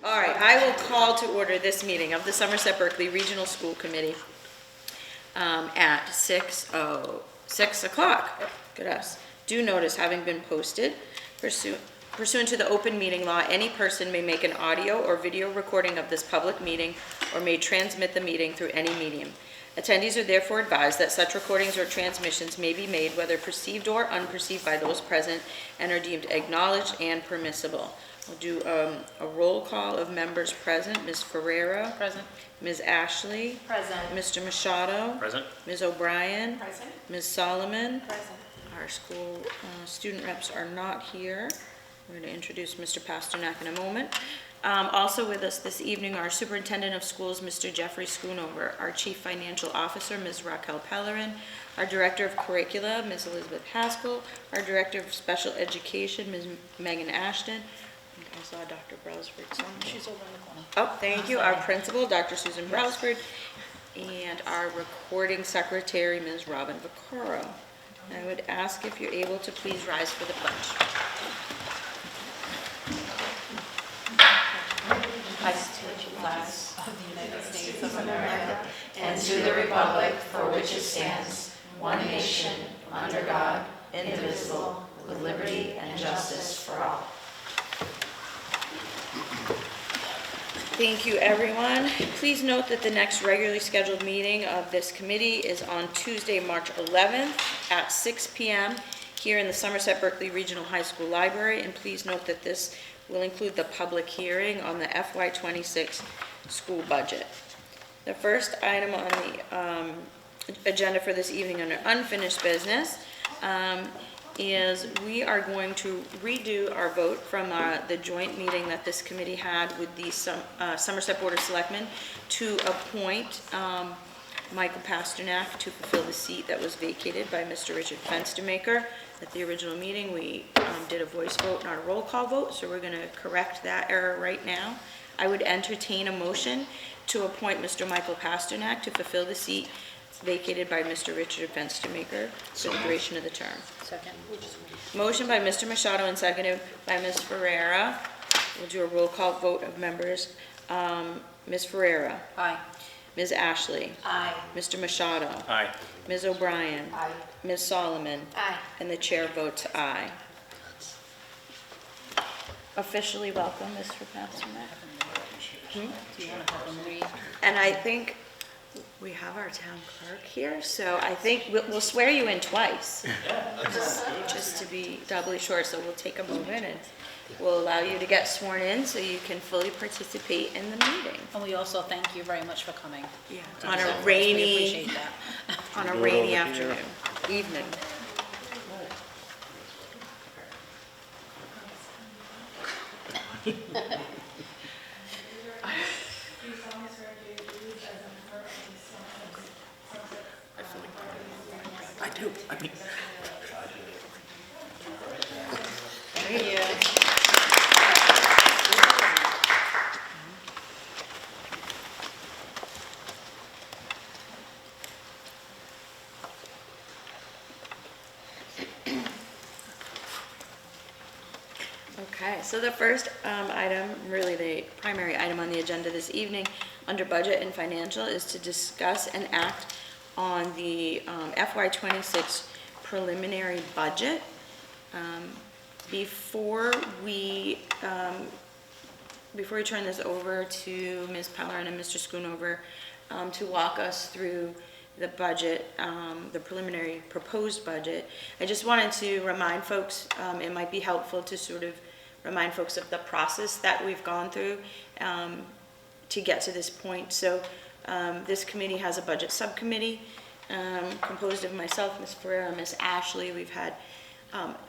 All right, I will call to order this meeting of the Somerset Berkley Regional School Committee at 6 o'clock. Good us. Due notice having been posted pursuant to the open meeting law, any person may make an audio or video recording of this public meeting or may transmit the meeting through any medium. Attendees are therefore advised that such recordings or transmissions may be made, whether perceived or unperceived by those present, and are deemed acknowledged and permissible. We'll do a roll call of members present. Ms. Ferreira. Present. Ms. Ashley. Present. Mr. Machado. Present. Ms. O'Brien. Present. Ms. Solomon. Present. Our school student reps are not here. We're going to introduce Mr. Pasternak in a moment. Also with us this evening, our Superintendent of Schools, Mr. Jeffrey Schoonover, our Chief Financial Officer, Ms. Raquel Pellerin, our Director of Curricula, Ms. Elizabeth Haskell, our Director of Special Education, Ms. Megan Ashton. I saw Dr. Browsford somewhere. She's over in the corner. Oh, thank you. Our Principal, Dr. Susan Browsford, and our Recording Secretary, Ms. Robin Vaccaro. I would ask if you're able to please rise for the pledge. I pledge allegiance of the United States of America and to the republic for which it stands, one nation, under God, indivisible, with liberty and justice for all. Thank you, everyone. Please note that the next regularly scheduled meeting of this committee is on Tuesday, March 11th at 6 p.m. here in the Somerset Berkley Regional High School Library, and please note that this will include the public hearing on the FY26 school budget. The first item on the agenda for this evening under unfinished business is we are going to redo our vote from the joint meeting that this committee had with the Somerset Board of Selectmen to appoint Michael Pasternak to fulfill the seat that was vacated by Mr. Richard Fenstermaker. At the original meeting, we did a voice vote, not a roll call vote, so we're going to correct that error right now. I would entertain a motion to appoint Mr. Michael Pasternak to fulfill the seat vacated by Mr. Richard Fenstermaker for the duration of the term. Second. Motion by Mr. Machado and seconded by Ms. Ferreira. We'll do a roll call vote of members. Ms. Ferreira. Aye. Ms. Ashley. Aye. Mr. Machado. Aye. Ms. O'Brien. Aye. Ms. Solomon. Aye. And the chair votes aye. Officially welcome, Mr. Pasternak. Do you want to have them read? And I think we have our town clerk here, so I think we'll swear you in twice. Just to be doubly sure, so we'll take a moment and we'll allow you to get sworn in so you can fully participate in the meeting. And we also thank you very much for coming. Yeah. to On this a effort. rainy, We appreciate that. on a rainy afternoon, evening. I do. I mean. Thank you. Okay, so the first item, really the primary item on the agenda this evening, under budget and financial, is to discuss and act on the FY26 preliminary budget. Before we turn this over to Ms. Pellerin and Mr. Schoonover to walk us through the budget, the preliminary proposed budget, I just wanted to remind folks, it might be helpful to sort of remind folks of the process that we've gone through to get to this point. So this committee has a budget subcommittee composed of myself, Ms. Ferreira, Ms. Ashley. We've had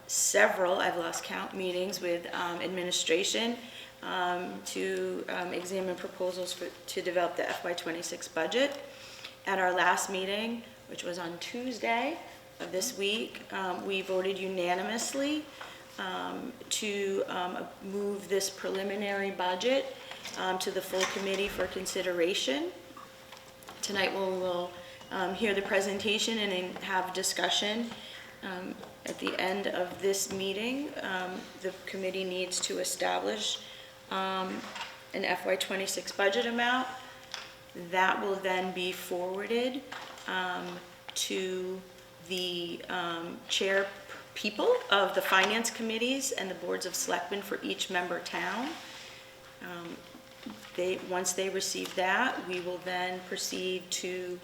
several, I've lost count, meetings with administration to examine proposals to develop the FY26 budget. At our last meeting, which was on Tuesday of this week, we voted unanimously to move this preliminary budget to the full committee for consideration. Tonight we'll hear the presentation and then have discussion. At the end of this meeting, the committee needs to establish an FY26 budget amount. That will then be forwarded to the chair people of the finance committees and the boards of selectmen for each member town. Once they receive that, we will then proceed to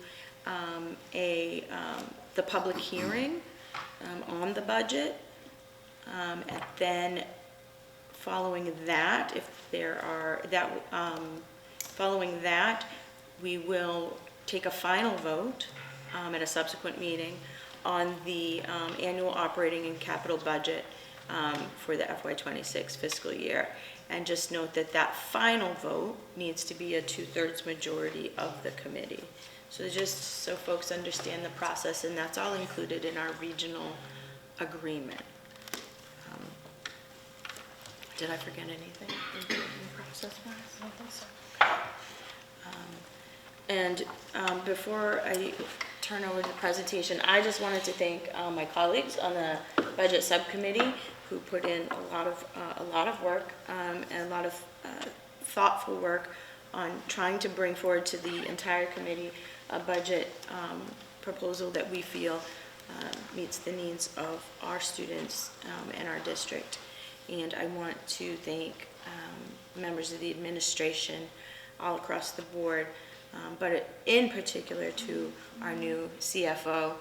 the public hearing on the budget. And then following that, following that, we will take a final vote at a subsequent meeting on the annual operating and capital budget for the FY26 fiscal year. And just note that that final vote needs to be a 2/3 majority of the committee. So just so folks understand the process, and that's all included in our regional agreement. Did I forget anything in process-wise? I don't think so. And before I turn over the presentation, I just wanted to thank my colleagues on the budget subcommittee who put in a lot of work and a lot of thoughtful work on trying to bring forward to the entire committee a budget proposal that we feel meets the needs of our students and our district. And I want to thank members of the administration all across the board, but in particular to our new CFO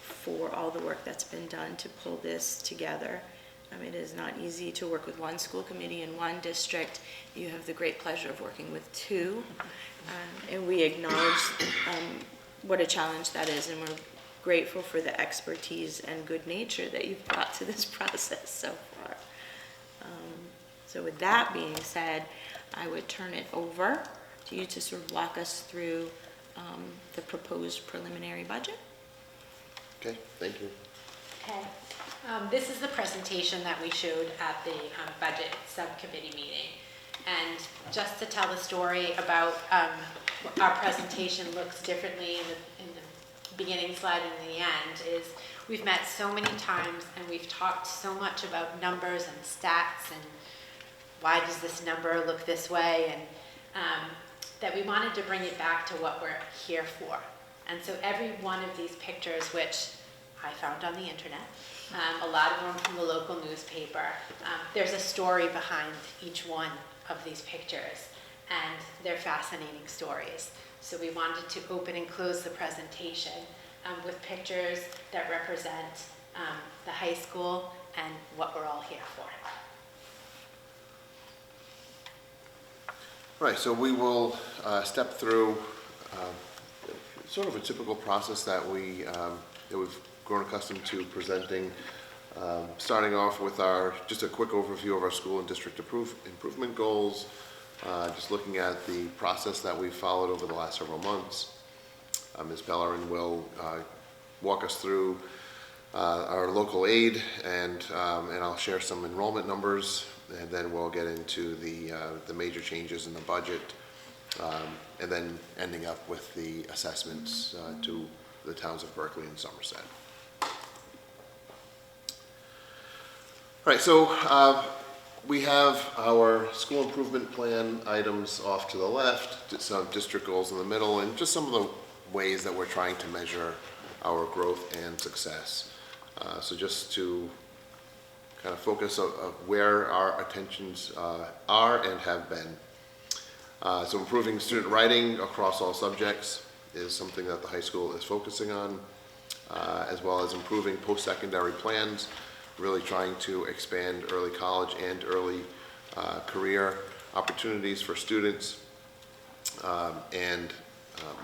for all the work that's been done to pull this together. It is not easy to work with one school committee in one district. You have the great pleasure of working with two, and we acknowledge what a challenge that is, and we're grateful for the expertise and good nature that you've brought to this process so far. So with that being said, I would turn it over to you to sort of walk us through the proposed preliminary budget. Okay, thank you. Okay. This is the presentation that we showed at the budget subcommittee meeting. And just to tell the story about our presentation looks differently in the beginning slide and the end is we've met so many times and we've talked so much about numbers and stats and why does this number look this way, and that we wanted to bring it back to what we're here for. And so every one of these pictures, which I found on the internet, a lot of them from the local newspaper, there's a story behind each one of these pictures, and they're fascinating stories. So we wanted to open and close the presentation with pictures that represent the high school and what we're all here for. Right, so we will step through sort of a typical process that we've grown accustomed to presenting, starting off with just a quick overview of our school and district improvement goals, just looking at the process that we've followed over the last several months. Ms. Bellerin will walk us through our local aid, and I'll share some enrollment numbers, and then we'll get into the major changes in the budget, and then ending up with the assessments to the towns of Berkley and Somerset. All right, so we have our school improvement plan items off to the left, some district goals in the middle, and just some of the ways that we're trying to measure our growth and success. So just to kind of focus of where our attentions are and have been. So improving student writing across all subjects is something that the high school is focusing on, as well as improving post-secondary plans, really trying to expand early college and early career opportunities for students, and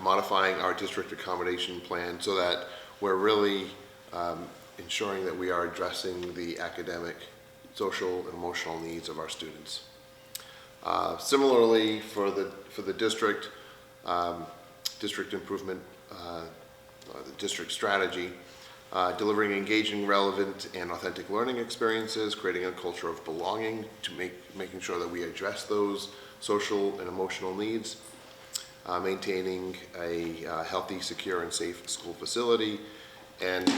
modifying our district accommodation plan so that we're really ensuring that we are addressing the academic, social, and emotional needs of our students. Similarly, for the district improvement, the district strategy, delivering engaging, relevant, and authentic learning experiences, creating a culture of belonging to making sure that we address those social and emotional needs, maintaining a healthy, secure, and safe school facility, and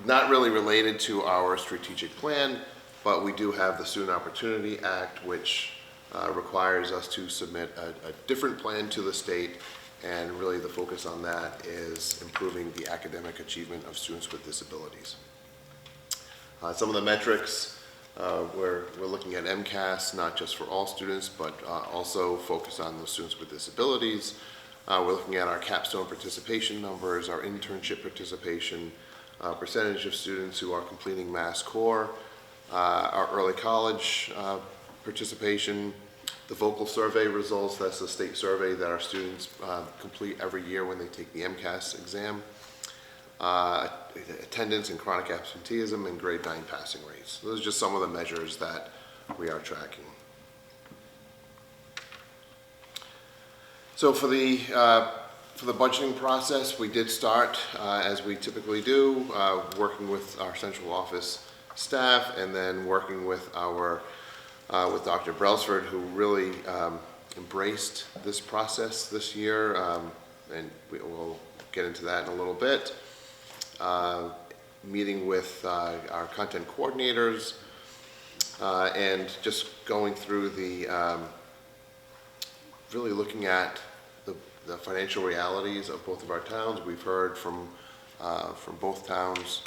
not really related to our strategic plan, but we do have the Student Opportunity Act, which requires us to submit a different plan to the state, and really the focus on that is improving the academic achievement of students with disabilities. Some of the metrics, we're looking at MCAS, not just for all students, but also focus on those students with disabilities. We're looking at our capstone participation numbers, our internship participation, percentage of students who are completing Mass Core, our early college participation, the vocal survey results, that's the state survey that our students complete every year when they take the MCAS exam, attendance and chronic absenteeism, and grade 9 passing rates. Those are just some of the measures that we are tracking. So for the budgeting process, we did start, as we typically do, working with our central office staff, and then working with our with Dr. Brailsford, who really embraced this process this year, and we'll get into that in a little bit. Meeting with our content coordinators, and just going through the really looking at the financial realities of both of our towns. We've heard from both towns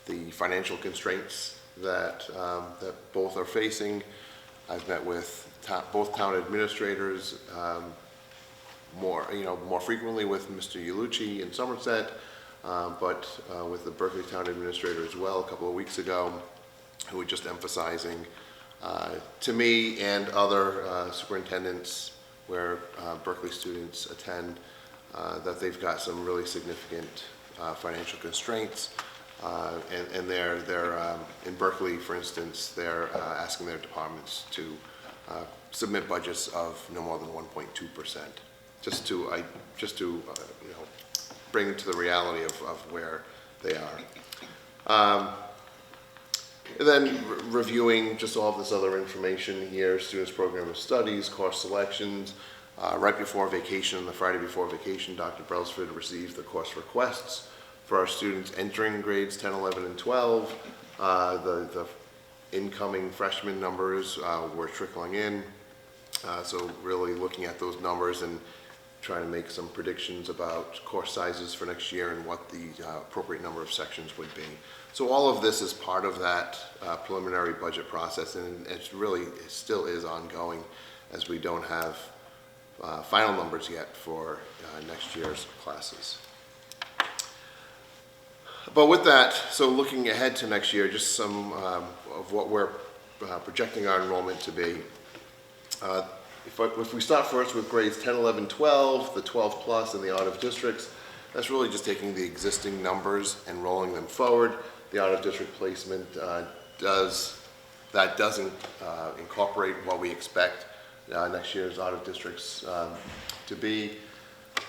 the financial constraints that both are facing. I've met with both town administrators more frequently with Mr. Iulici in Somerset, but with the Berkley town administrator as well a couple of weeks ago, who were just emphasizing to me and other superintendents where Berkley students attend that they've got some really significant financial constraints. And they're in Berkley, for instance, they're asking their departments to submit budgets of no more than 1.2%, just to bring to the reality of where they are. And then reviewing just all of this other information here, students' program of studies, course selections. Right before vacation, the Friday before vacation, Dr. Brailsford received the course requests for our students entering grades 10, 11, and 12. The incoming freshman numbers were trickling in. So really looking at those numbers and trying to make some predictions about course sizes for next year and what the appropriate number of sections would be. So all of this is part of that preliminary budget process, and it still is ongoing, as we don't have final numbers yet for next year's classes. But with that, so looking ahead to next year, just some of what we're projecting our enrollment to be. If we start first with grades 10, 11, 12, the 12 plus and the out of districts, that's really just taking the existing numbers and rolling them forward. The out of district placement doesn't incorporate what we expect next year's out of districts to be.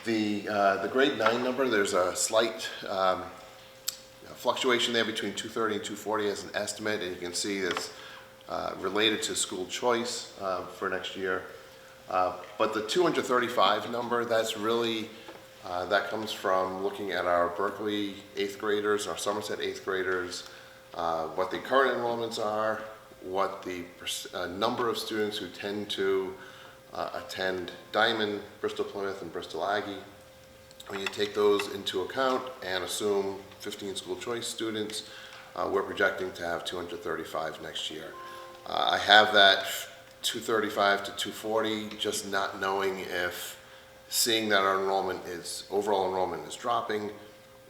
The grade 9 number, there's a slight fluctuation there between 230 and 240 as an estimate, and you can see it's related to school choice for next year. But the 235 number, that's really, that comes from looking at our Berkley 8th graders, our Somerset 8th graders, what the current enrollments are, what the number of students who tend to attend Diamond, Bristol Plymouth, and Bristol Aggie. When you take those into account and assume 15 school choice students, we're projecting to have 235 next year. I have that 235 to 240, just not knowing if, seeing that our overall enrollment is dropping,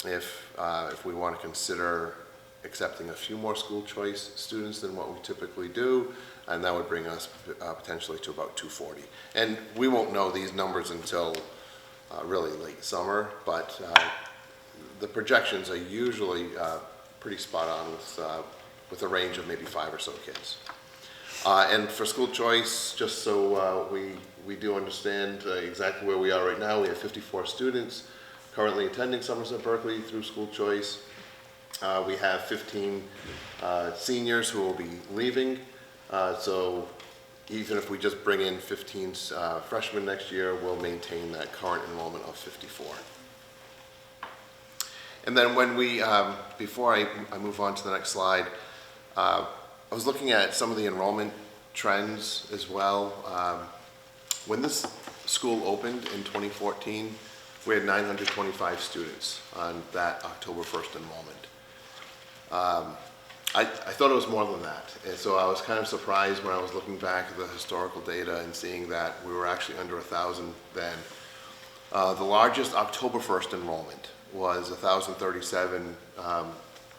if we want to consider accepting a few more school choice students than what we typically do, and that would bring us potentially to about 240. And we won't know these numbers until really late summer, but the projections are usually pretty spot on with a range of maybe 5 or so kids. And for school choice, just so we do understand exactly where we are right now, we have 54 students currently attending Somerset Berkley through school choice. We have 15 seniors who will be leaving, so even if we just bring in 15 freshmen next year, we'll maintain that current enrollment of 54. And then when we, before I move on to the next slide, I was looking at some of the enrollment trends as well. When this school opened in 2014, we had 925 students on that October 1st enrollment. I thought it was more than that, and so I was kind of surprised when I was looking back at the historical data and seeing that we were actually under 1,000 then. The largest October 1st enrollment was 1,037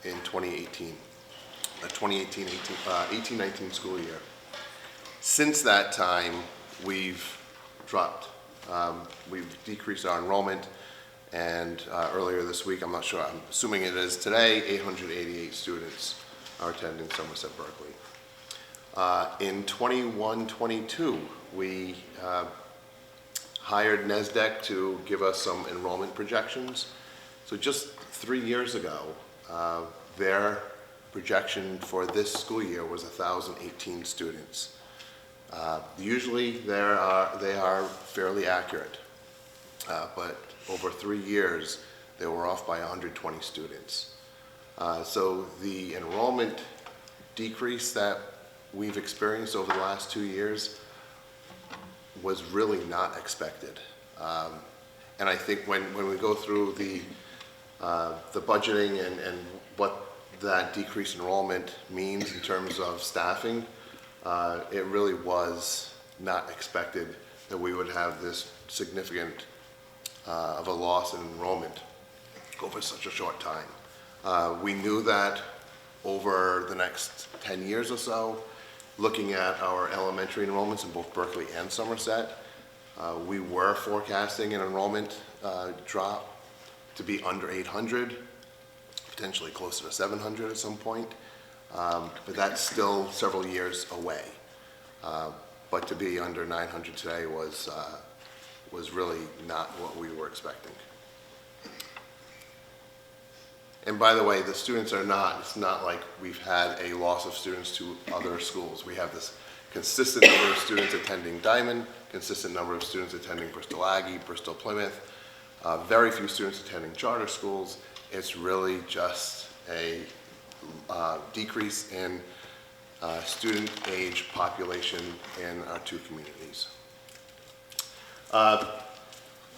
in 2018, the 2018-19 school year. Since that time, we've dropped. We've decreased our enrollment, and earlier this week, I'm not sure, I'm assuming it is today, 888 students are attending Somerset Berkley. In 21-22, we hired NESDEC to give us some enrollment projections. So just 3 years ago, their projection for this school year was 1,018 students. Usually they are fairly accurate, but over 3 years, they were off by 120 students. So the enrollment decrease that we've experienced over the last 2 years was really not expected. And I think when we go through the budgeting and what that decreased enrollment means in terms of staffing, it really was not expected that we would have this significant of a loss in enrollment over such a short time. We knew that over the next 10 years or so, looking at our elementary enrollments in both Berkley and Somerset, we were forecasting an enrollment drop to be under 800, potentially closer to 700 at some point, but that's still several years away. But to be under 900 today was really not what we were expecting. And by the way, the students are not, it's not like we've had a loss of students to other schools. We have this consistent number of students attending Diamond, consistent number of students attending Bristol Aggie, Bristol Plymouth, very few students attending charter schools. It's really just a decrease in student age population in our two communities.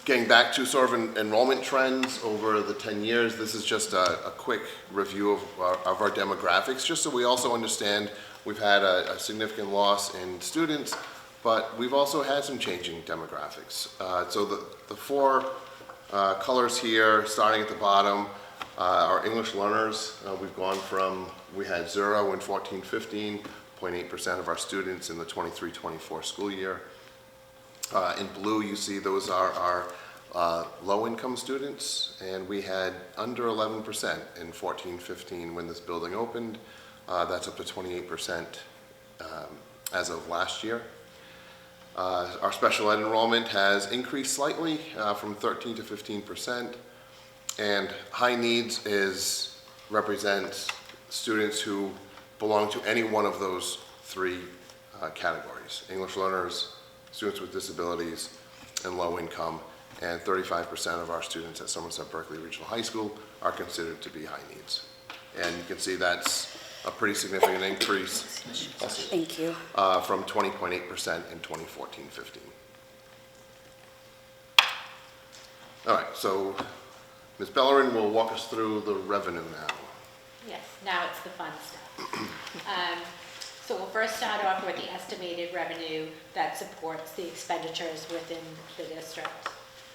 Getting back to sort of enrollment trends over the 10 years, this is just a quick review of our demographics, just so we also understand we've had a significant loss in students, but we've also had some changing demographics. So the four colors here, starting at the bottom, our English learners, we've gone from, we had 0 in 14-15, 0.8% of our students in the 23-24 school year. In blue, you see those are our low-income students, and we had under 11% in 14-15 when this building opened. That's up to 28% as of last year. Our special ed enrollment has increased slightly from 13 to 15%, and high needs represents students who belong to any one of those three categories: English learners, students with disabilities, and low income. And 35% of our students at Somerset Berkley Regional High School are considered to be high needs. And you can see that's a pretty significant increase. Thank you. From 20.8% in 2014-15. All right, so Ms. Bellerin will walk us through the revenue now. Yes, now it's the fun stuff. So we'll first start off with the estimated revenue that supports the expenditures within the district.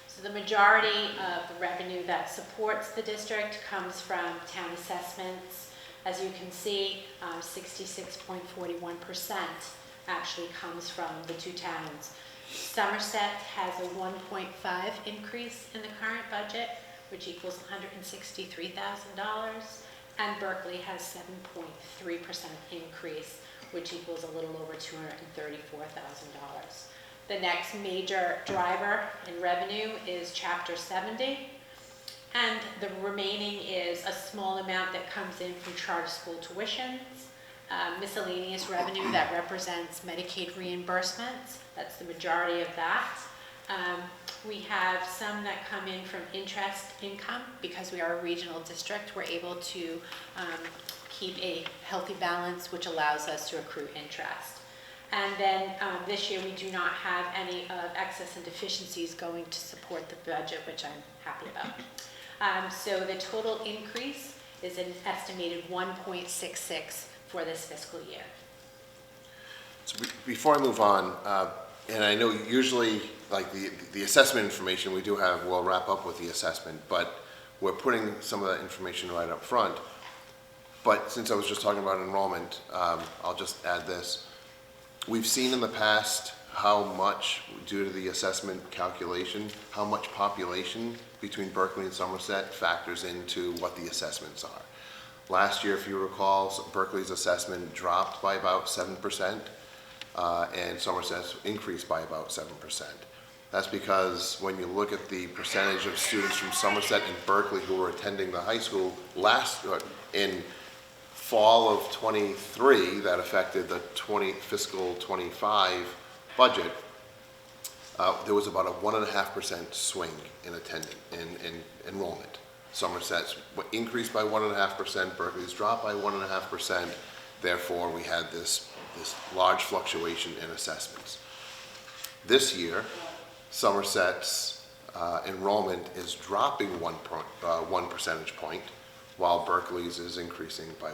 So the majority of the revenue that supports the district comes from town assessments. As you can see, 66.41% actually comes from the two towns. Somerset has a 1.5 increase in the current budget, which equals $163,000, and Berkley has 7.3% increase, which equals a little over $234,000. The next major driver in revenue is Chapter 70, and the remaining is a small amount that comes in from charter school tuitions, miscellaneous revenue that represents Medicaid reimbursements. That's the majority of that. We have some that come in from interest income. Because we are a regional district, we're able to keep a healthy balance, which allows us to accrue interest. And then this year, we do not have any excess and deficiencies going to support the budget, which I'm happy about. So the total increase is an estimated 1.66 for this fiscal year. So before I move on, and I know usually, like the assessment information we do have, we'll wrap up with the assessment, but we're putting some of that information right up front. But since I was just talking about enrollment, I'll just add this. We've seen in the past how much, due to the assessment calculation, how much population between Berkley and Somerset factors into what the assessments are. Last year, if you recall, Berkeley's assessment dropped by about 7%, and Somerset's increased by about 7%. That's because when you look at the percentage of students from Somerset and Berkeley who were attending the high school in fall of '23, that affected the fiscal '25 budget, there was about a 1.5% swing in enrollment. Somerset's increased by 1.5%, Berkeley's dropped by 1.5%. Therefore, we had this large fluctuation in assessments. This year, Somerset's enrollment is dropping 1 percentage point, while Berkeley's is increasing by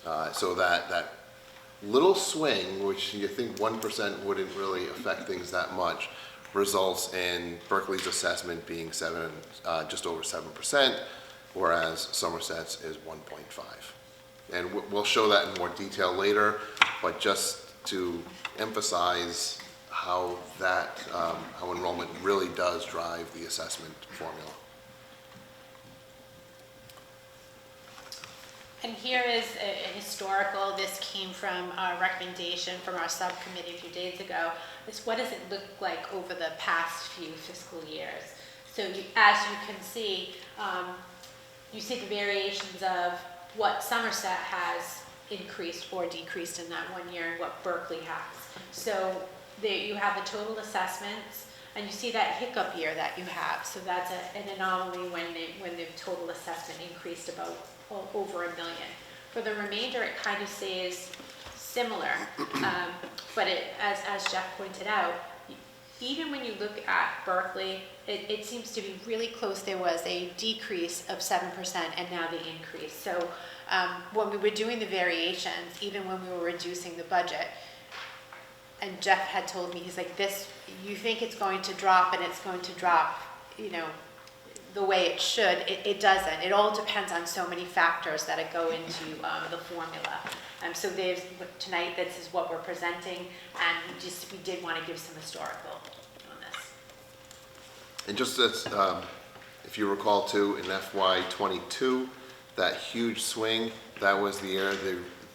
1%. So that little swing, which you think 1% wouldn't really affect things that much, results in Berkeley's assessment being just over 7%, whereas Somerset's is 1.5. And we'll show that in more detail later, but just to emphasize how how enrollment really does drive the assessment formula. And here is a historical. This came from a recommendation from our subcommittee a few days ago. It's what does it look like over the past few fiscal years. So as you can see, you see the variations of what Somerset has increased or decreased in that 1 year and what Berkeley has. So there you have the total assessments, and you see that hiccup year that you have. So that's an anomaly when the total assessment increased about over $1 million. For the remainder, it kind of stays similar, but as Jeff pointed out, even when you look at Berkeley, it seems to be really close. There was a decrease of 7% and now the increase. So when we were doing the variations, even when we were reducing the budget, and Jeff had told me, he's like, you think it's going to drop and it's going to drop, the way it should. It doesn't. It all depends on so many factors that go into the formula. So tonight, this is what we're presenting, and we did want to give some historical on this. And just as, if you recall too, in FY22, that huge swing, that was the year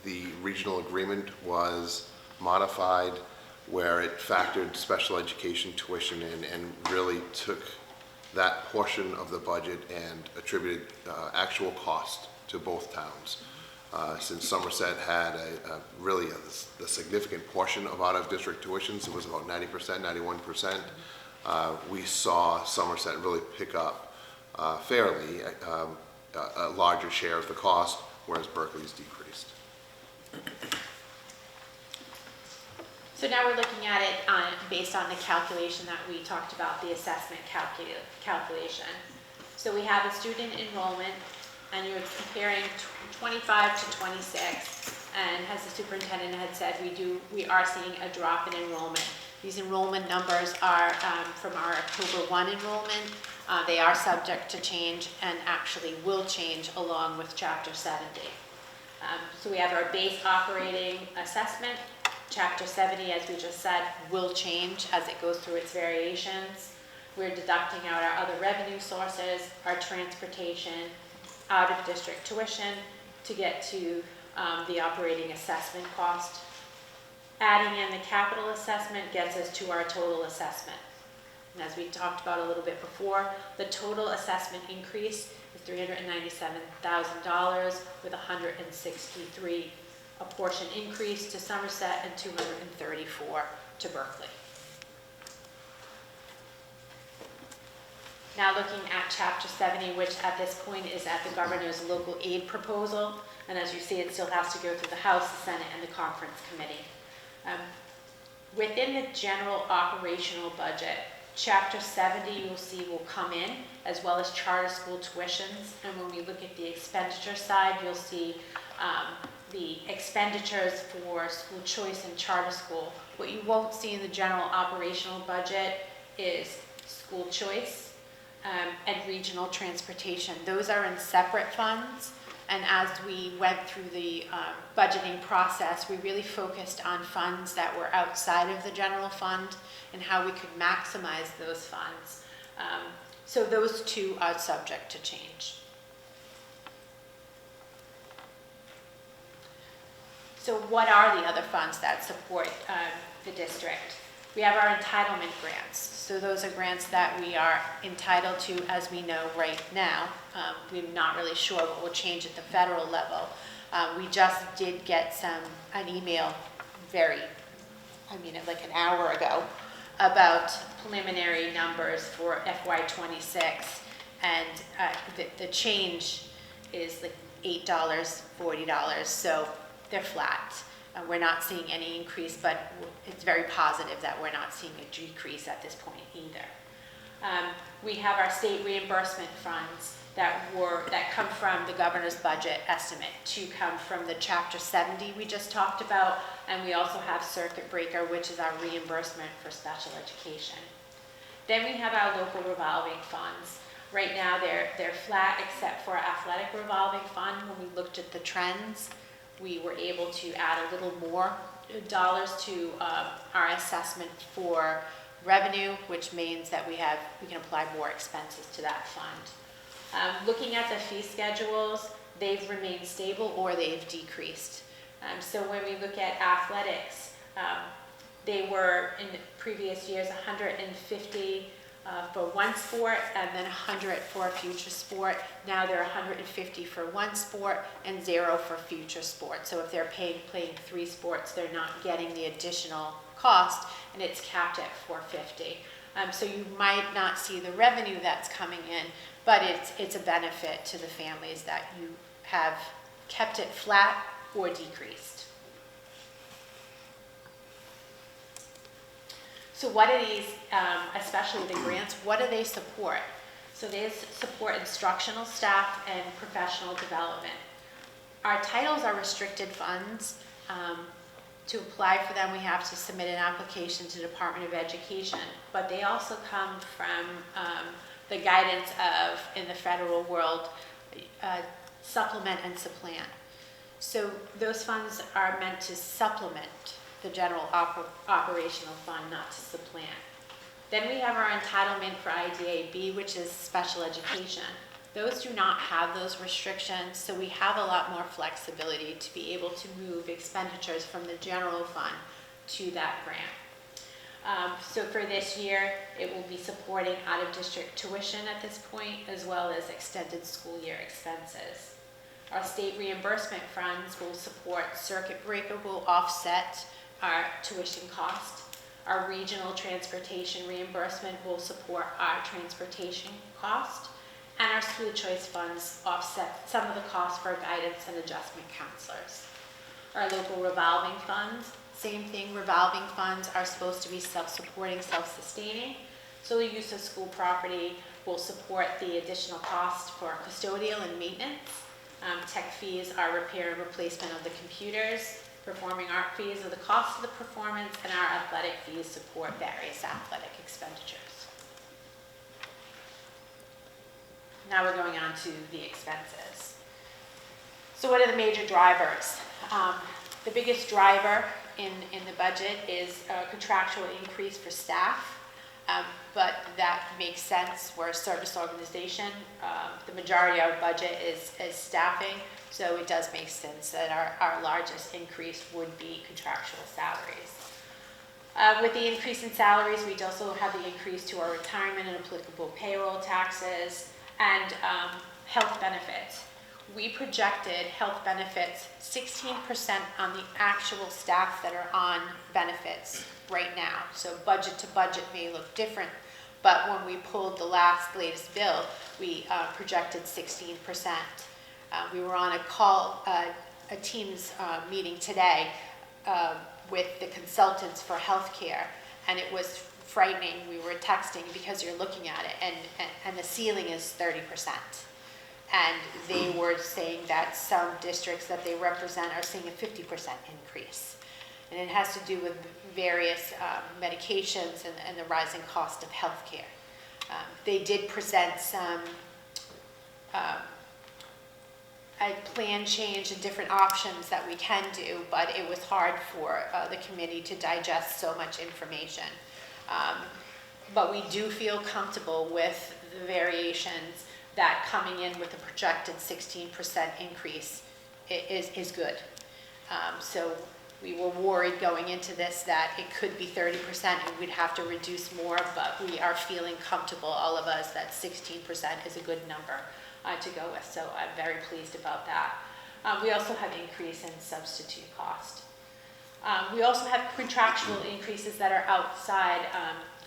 the regional agreement was modified, where it factored special education tuition in and really took that portion of the budget and attributed actual cost to both towns. Since Somerset had really a significant portion of out-of-district tuitions, it was about 90%, 91%, we saw Somerset really pick up fairly a larger share of the cost, whereas Berkeley's decreased. So now we're looking at it based on the calculation that we talked about, the assessment calculation. So we have a student enrollment, and you're comparing 25 to 26, and as the superintendent had said, we are seeing a drop in enrollment. These enrollment numbers are from our October 1 enrollment. They are subject to change and actually will change along with Chapter 70. So we have our base operating assessment. Chapter 70, as we just said, will change as it goes through its variations. We're deducting out our other revenue sources, our transportation, out-of-district tuition to get to the operating assessment cost. Adding in the capital assessment gets us to our total assessment. And as we talked about a little bit before, the total assessment increase is $397,000 with 163 a portion increase to Somerset and 234 to Berkeley. Now looking at Chapter 70, which at this point is at the governor's local aid proposal, and as you see, it still has to go through the House, the Senate, and the Conference Committee. Within the general operational budget, Chapter 70 you'll see will come in, as well as charter school tuitions. And when we look at the expenditure side, you'll see the expenditures for school choice and charter school. What you won't see in the general operational budget is school choice and regional transportation. Those are in separate funds. And as we went through the budgeting process, we really focused on funds that were outside of the general fund and how we could maximize those funds. So those two are subject to change. So what are the other funds that support the district? We have our entitlement grants. So those are grants that we are entitled to, as we know right now. We're not really sure what will change at the federal level. We just did get an email like an hour ago, about preliminary numbers for FY26, and the change is like $8, $40, so they're flat. We're not seeing any increase, but it's very positive that we're not seeing a decrease at this point either. We have our state reimbursement funds that come from the governor's budget estimate to come from the Chapter 70 we just talked about, and we also have Circuit Breaker, which is our reimbursement for special education. Then we have our local revolving funds. Right now they're flat except for our athletic revolving fund. When we looked at the trends, we were able to add a little more dollars to our assessment for revenue, which means that we can apply more expenses to that fund. Looking at the fee schedules, they've remained stable or they've decreased. So when we look at athletics, they were in the previous years $150 for one sport and then $100 for a future sport. Now they're $150 for one sport and $0 for future sports. So if they're playing 3 sports, they're not getting the additional cost, and it's capped at $450. So you might not see the revenue that's coming in, but it's a benefit to the families that you have kept it flat or decreased. So what are these, especially the grants, what do they support? So they support instructional staff and professional development. Our titles are restricted funds. To apply for them, we have to submit an application to the Department of Education, but they also come from the guidance of, in the federal world, supplement and supplant. So those funds are meant to supplement the general operational fund, not to supplant. Then we have our entitlement for IDAB, which is special education. Those do not have those restrictions, so we have a lot more flexibility to be able to move expenditures from the general fund to that grant. So for this year, it will be supporting out-of-district tuition at this point, as well as extended school year expenses. Our state reimbursement funds will support Circuit Breaker, will offset our tuition cost. Our regional transportation reimbursement will support our transportation cost. And our school choice funds offset some of the costs for guidance and adjustment counselors. Our local revolving funds, same thing, revolving funds are supposed to be self-supporting, self-sustaining. So the use of school property will support the additional cost for custodial and maintenance. Tech fees are repair and replacement of the computers. Performing art fees are the cost of the performance, and our athletic fees support various athletic expenditures. Now we're going on to the expenses. So what are the major drivers? The biggest driver in the budget is a contractual increase for staff, but that makes sense. We're a service organization. The majority of our budget is staffing, so it does make sense that our largest increase would be contractual salaries. With the increase in salaries, we also have the increase to our retirement and applicable payroll taxes, and health benefits. We projected health benefits 16% on the actual staff that are on benefits right now. So budget to budget may look different, but when we pulled the latest bill, we projected 16%. We were on a call, a Teams meeting today with the consultants for healthcare, and it was frightening. We were texting because you're looking at it, and the ceiling is 30%. And they were saying that some districts that they represent are seeing a 50% increase. And it has to do with various medications and the rising cost of healthcare. They did present some a plan change and different options that we can do, but it was hard for the committee to digest so much information. But we do feel comfortable with the variations that coming in with a projected 16% increase is good. So we were worried going into this that it could be 30% and we'd have to reduce more, but we are feeling comfortable, all of us, that 16% is a good number to go with. So I'm very pleased about that. We also have increase in substitute cost. We also have contractual increases that are outside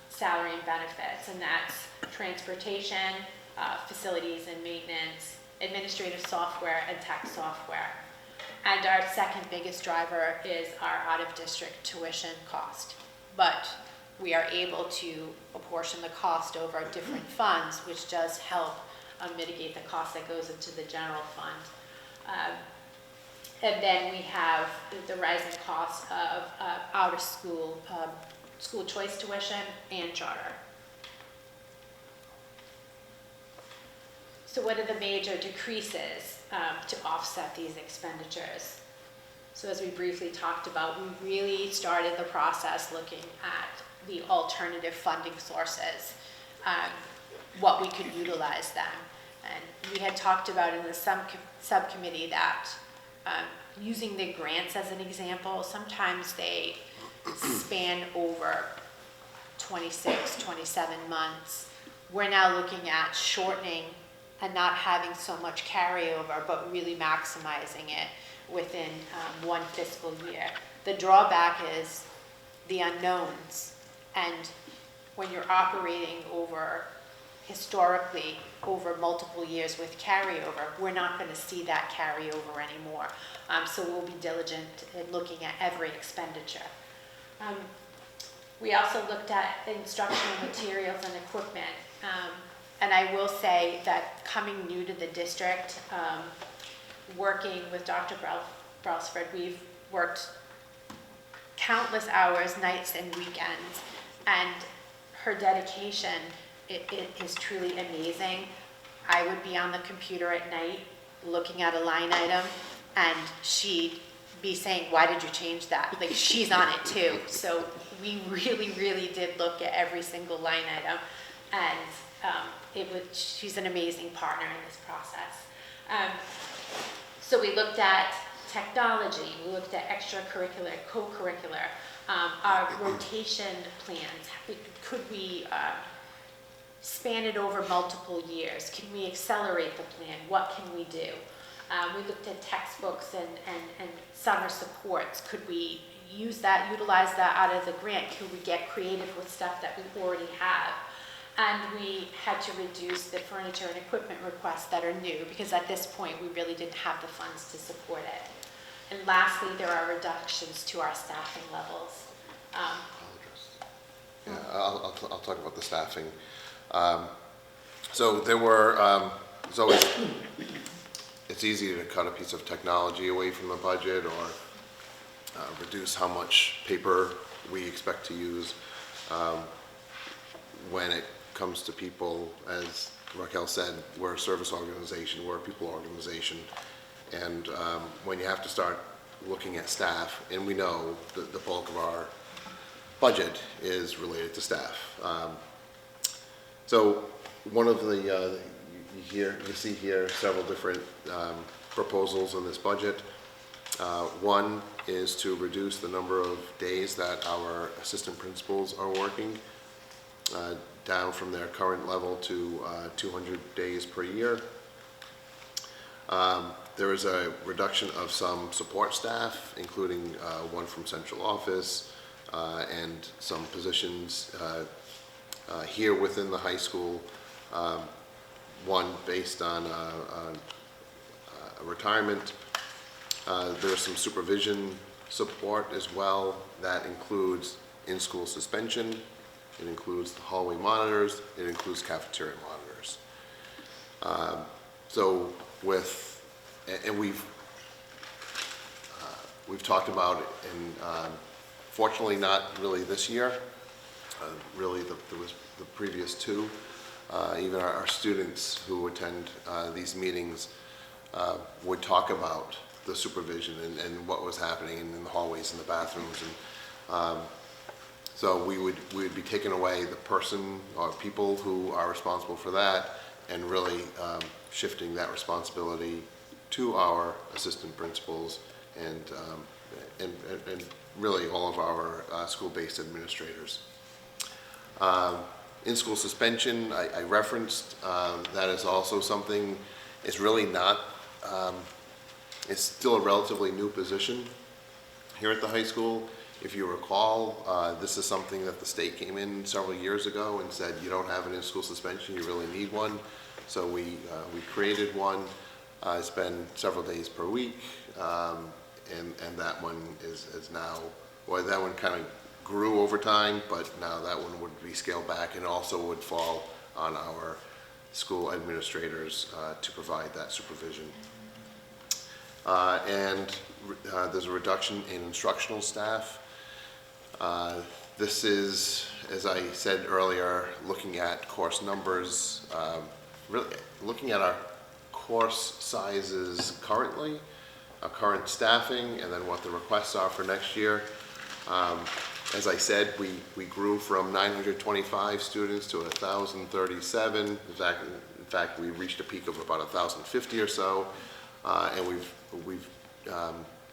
salary and benefits, and that's transportation, facilities and maintenance, administrative software, and tax software. And our second biggest driver is our out-of-district tuition cost. But we are able to apportion the cost over different funds, which does help mitigate the cost that goes into the general fund. And then we have the rising cost of out-of-school school choice tuition and charter. So what are the major decreases to offset these expenditures? So as we briefly talked about, we really started the process looking at the alternative funding sources, what we could utilize them. And we had talked about in the subcommittee that using the grants as an example, sometimes they span over 26, 27 months. We're now looking at shortening and not having so much carryover, but really maximizing it within one fiscal year. The drawback is the unknowns, and when you're operating historically over multiple years with carryover, we're not going to see that carryover anymore. So we'll be diligent in looking at every expenditure. We also looked at instructional materials and equipment. And I will say that coming new to the district, working with Dr. Brailsford, we've worked countless hours, nights and weekends, and her dedication is truly amazing. I would be on the computer at night looking at a line item, and she'd be saying, "Why did you change that?" Like, she's on it too. So we really, really did look at every single line item, and she's an amazing partner in this process. So we looked at technology, we looked at extracurricular, co-curricular, our rotation plans. Could we span it over multiple years? Can we accelerate the plan? What can we do? We looked at textbooks and summer supports. Could we utilize that out of the grant? Could we get creative with stuff that we already have? And we had to reduce the furniture and equipment requests that are new, because at this point we really didn't have the funds to support it. And lastly, there are reductions to our staffing levels. Yeah, I'll talk about the staffing. So there were, it's easy to cut a piece of technology away from the budget or reduce how much paper we expect to use. When it comes to people, as Raquel said, we're a service organization, we're a people organization, and when you have to start looking at staff, and we know that the bulk of our budget is related to staff. So one of the, you see here several different proposals in this budget. One is to reduce the number of days that our assistant principals are working, down from their current level to 200 days per year. There is a reduction of some support staff, including one from central office and some positions here within the high school, one based on a retirement. There's some supervision support as well. That includes in-school suspension, it includes the hallway monitors, it includes cafeteria monitors. So with, and we've talked about it, and fortunately not really this year, really there was the previous two. Even our students who attend these meetings would talk about the supervision and what was happening in the hallways and the bathrooms. And so we would be taking away the person or people who are responsible for that and really shifting that responsibility to our assistant principals and really all of our school-based administrators. In-school suspension, I referenced, that is also something, it's really not, it's still a relatively new position here at the high school. If you recall, this is something that the state came in several years ago and said, you don't have an in-school suspension, you really need one. So we created one. It's been several days per week, and that one is now, well, that one kind of grew over time, but now that one would be scaled back and also would fall on our school administrators to provide that supervision. And there's a reduction in instructional staff. This is, as I said earlier, looking at course numbers, really looking at our course sizes currently, our current staffing, and then what the requests are for next year. As I said, we grew from 925 students to 1,037. In fact, we reached a peak of about 1,050 or so, and we've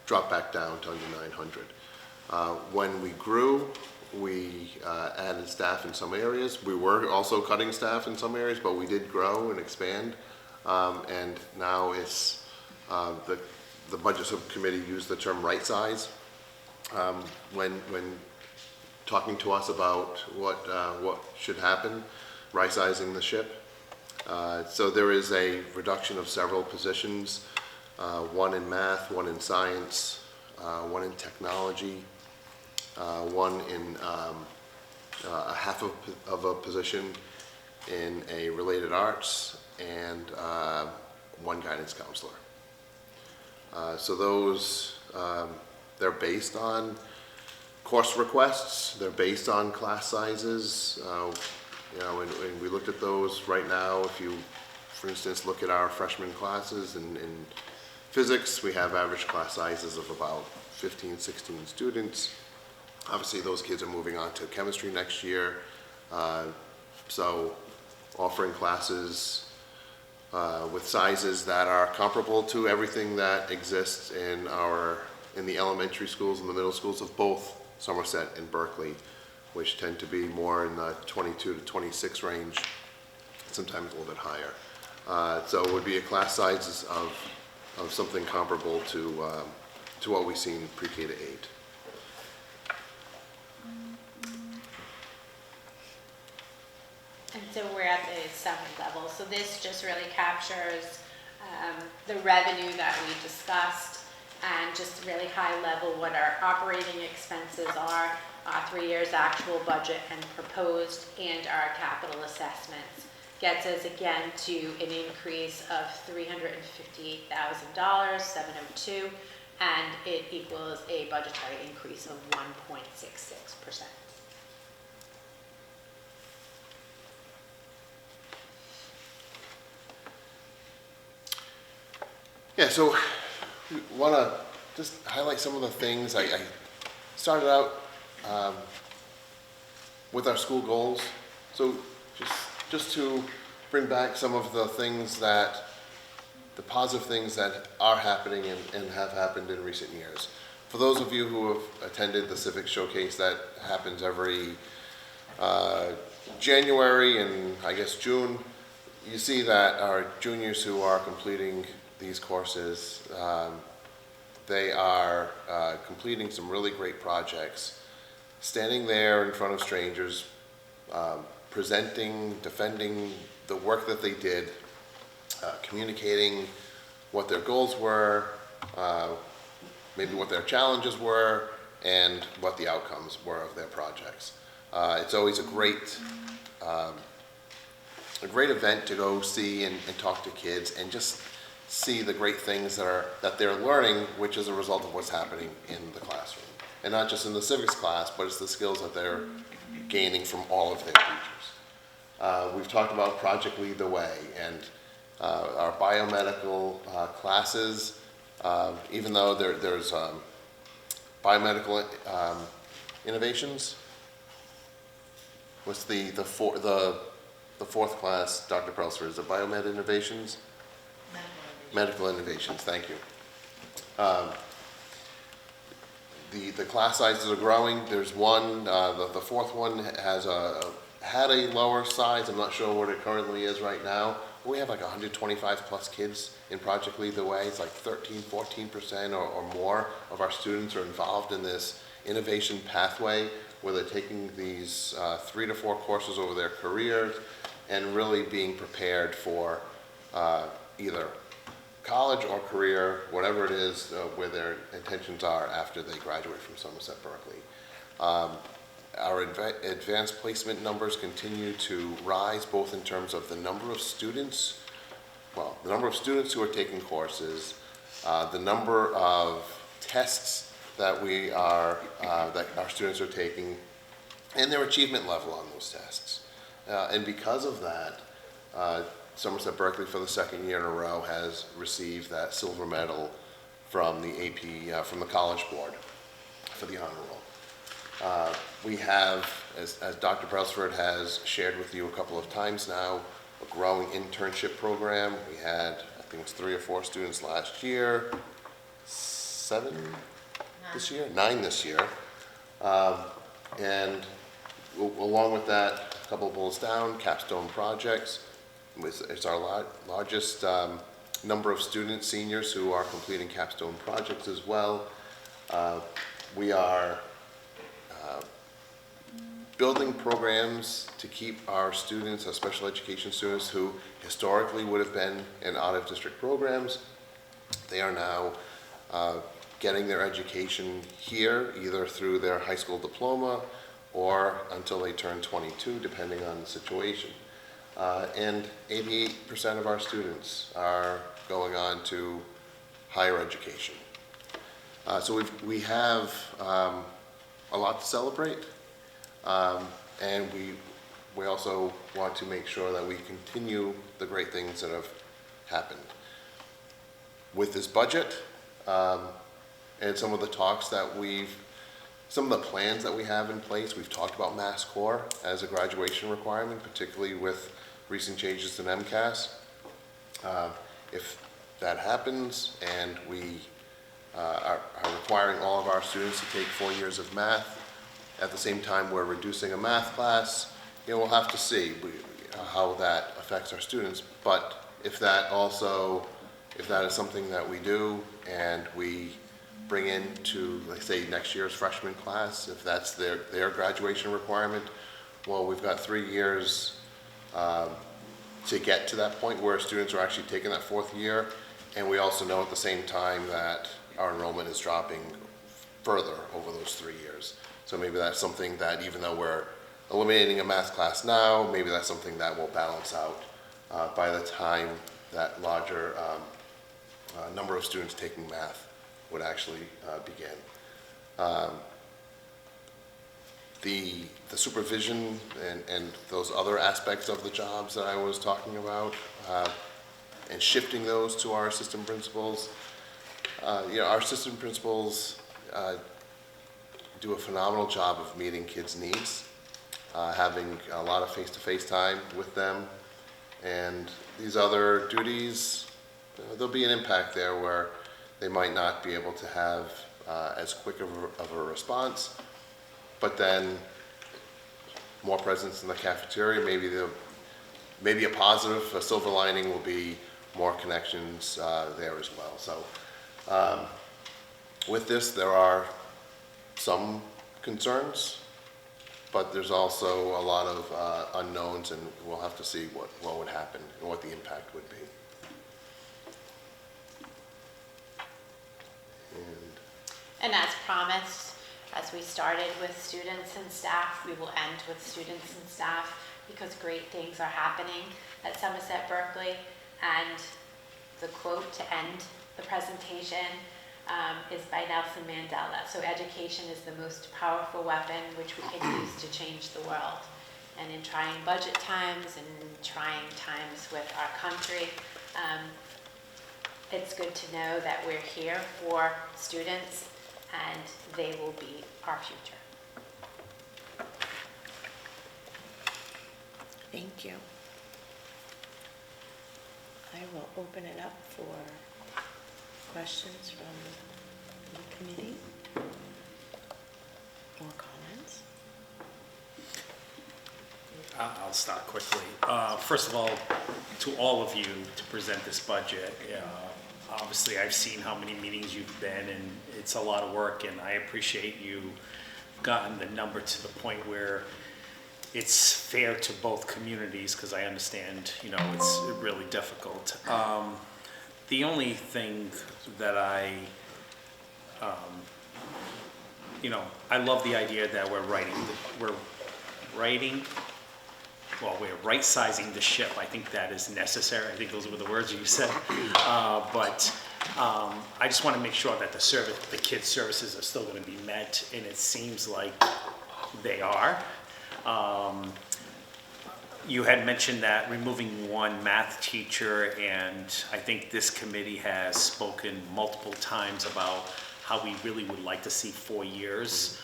dropped back down to under 900. When we grew, we added staff in some areas. We were also cutting staff in some areas, but we did grow and expand. And now it's the budget subcommittee used the term right size when talking to us about what should happen, right sizing the ship. So there is a reduction of several positions, one in math, one in science, one in technology, one in a half of a position in a related arts, and one guidance counselor. So those, they're based on course requests, they're based on class sizes. You know, and we looked at those right now. If you, for instance, look at our freshman classes in physics, we have average class sizes of about 15, 16 students. Obviously, those kids are moving on to chemistry next year. So offering classes with sizes that are comparable to everything that exists in the elementary schools and the middle schools of both Somerset and Berkley, which tend to be more in the 22 to 26 range, sometimes a little bit higher. So it would be a class sizes of something comparable to what we've seen pre-K to 8. And so we're at the 7th level. So this just really captures the revenue that we discussed and just really high level what our operating expenses are, 3 years actual budget and proposed, and our capital assessments. Gets us again to an increase of $358,000, 702, and it equals a budgetary increase of 1.66%. Yeah, so we want to just highlight some of the things. I started out with our school goals. So just to bring back some of the things the positive things that are happening and have happened in recent years. For those of you who have attended the Civic Showcase that happens every January and I guess June, you see that our juniors who are completing these courses, they are completing some really great projects, standing there in front of strangers, presenting, defending the work that they did, communicating what their goals were, maybe what their challenges were and what the outcomes were of their projects. It's always a great event to go see and talk to kids and just see the great things that they're learning, which is a result of what's happening in the classroom. And not just in the civics class, but it's the skills that they're gaining from all of their teachers. We've talked about Project Lead the Way and our biomedical classes, even though there's biomedical innovations. What's the fourth class, Dr. Pelser, is it Biomed Innovations? Medical Innovations, thank you. The class sizes are growing. There's one, the fourth one had a lower size. I'm not sure what it currently is right now. We have like 125 plus kids in Project Lead the Way. It's like 14% or more of our students are involved in this innovation pathway where they're taking these 3 to 4 courses over their careers and really being prepared for either college or career, whatever it is, where their intentions are after they graduate from Somerset Berkley. Our advanced placement numbers continue to rise, both in terms of the number of students, the number of students who are taking courses, the number of tests that that our students are taking, and their achievement level on those tests. And because of that, Somerset Berkley for the second year in a row has received that silver medal from the AP, from the College Board for the honor roll. We have, as Dr. Brailsford has shared with you a couple of times now, a growing internship program. We had, I think it's 3 or 4 students last year, 7 this year, 9 this year. And along with that, a couple of bullets down, capstone projects. It's our largest number of students, seniors, who are completing capstone projects as well. We are building programs to keep our students, our special education students who historically would have been in out-of-district programs. They are now getting their education here, either through their high school diploma or until they turn 22, depending on the situation. And 88% of our students are going on to higher education. So we have a lot to celebrate, and we also want to make sure that we continue the great things that have happened. With this budget, and some of the talks that some of the plans that we have in place, we've talked about Mass Core as a graduation requirement, particularly with recent changes in MCAS. If that happens and we are requiring all of our students to take 4 years of math, at the same time we're reducing a math class, we'll have to see how that affects our students. But if that is something that we do and we bring into, let's say, next year's freshman class, if that's their graduation requirement, well, we've got 3 years to get to that point where students are actually taking that 4th year. And we also know at the same time that our enrollment is dropping further over those 3 years. So maybe that's something that, even though we're eliminating a math class now, maybe that's something that will balance out by the time that larger number of students taking math would actually begin. The supervision and those other aspects of the jobs that I was talking about, and shifting those to our assistant principals. Our assistant principals do a phenomenal job of meeting kids' needs, having a lot of face-to-face time with them. And these other duties, there'll be an impact there where they might not be able to have as quick of a response, but then more presence in the cafeteria. Maybe a positive, a silver lining will be more connections there as well. So with this, there are some concerns, but there's also a lot of unknowns, and we'll have to see what would happen and what the impact would be. And And as promised, as we started with students and staff, we will end with students and staff because great things are happening at Somerset Berkley. And the quote to end the presentation is by Nelson Mandela. So education is the most powerful weapon which we can use to change the world. And in trying budget times and trying times with our country, it's good to know that we're here for students and they will be our future. Thank you. I will open it up for questions from the committee or comments. I'll start quickly. First of all, to all of you to present this budget. Obviously, I've seen how many meetings you've been, and it's a lot of work, and I appreciate you gotten the number to the point where it's fair to both communities, because I understand, it's really difficult. The only thing that I love the idea that we're right-sizing the ship. I think that is necessary. I think those were the words you said. But I just want to make sure that the kids' services are still going to be met, and it seems like they are. You had mentioned that removing one math teacher, and I think this committee has spoken multiple times about how we really would like to see 4 years,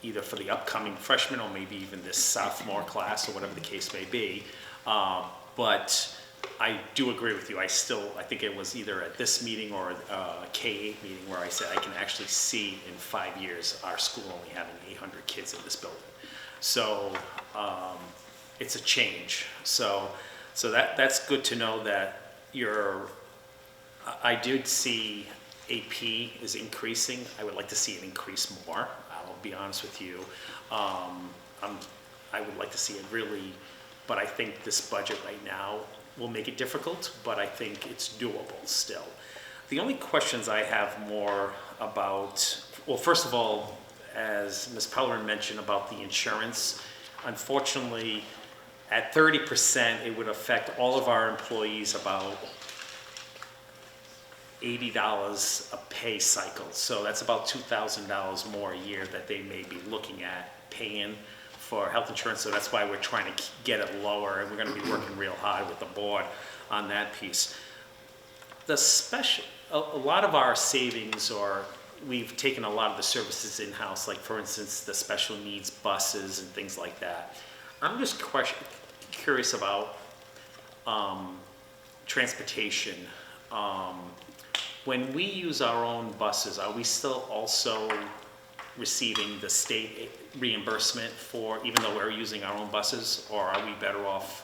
either for the upcoming freshmen or maybe even this sophomore class or whatever the case may be. But I do agree with you. I think it was either at this meeting or a K-8 meeting where I said I can actually see in 5 years our school only having 800 kids in this building. So it's a change. So that's good to know that I did see AP is increasing. I would like to see it increase more. I'll be honest with you. I would like to see it really, but I think this budget right now will make it difficult, but I think it's doable still. The only questions I have more about, well, first of all, as Ms. Pellerin mentioned about the insurance, unfortunately, at 30%, it would affect all of our employees about $80 a pay cycle. So that's about $2,000 more a year that they may be looking at paying for health insurance. So that's why we're trying to get it lower, and we're going to be working real hard with the board on that piece. A lot of our savings we've taken a lot of the services in-house, like for instance, the special needs buses and things like that. I'm just curious about transportation. When we use our own buses, are we still also receiving the state reimbursement even though we're using our own buses, or are we better off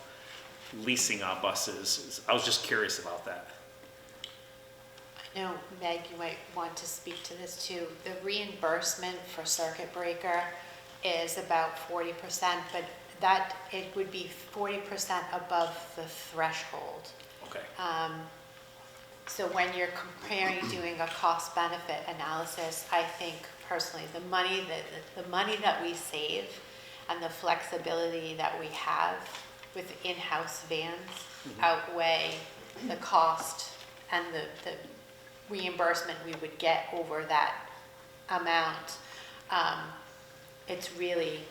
leasing our buses? I was just curious about that. I know, Meg, you might want to speak to this too. The reimbursement for circuit breaker is about 40%, but it would be 40% above the threshold. Okay. So when you're doing a cost-benefit analysis, I think personally, the money that we save and the flexibility that we have with in-house vans outweigh the cost and the reimbursement we would get over that amount. It's really,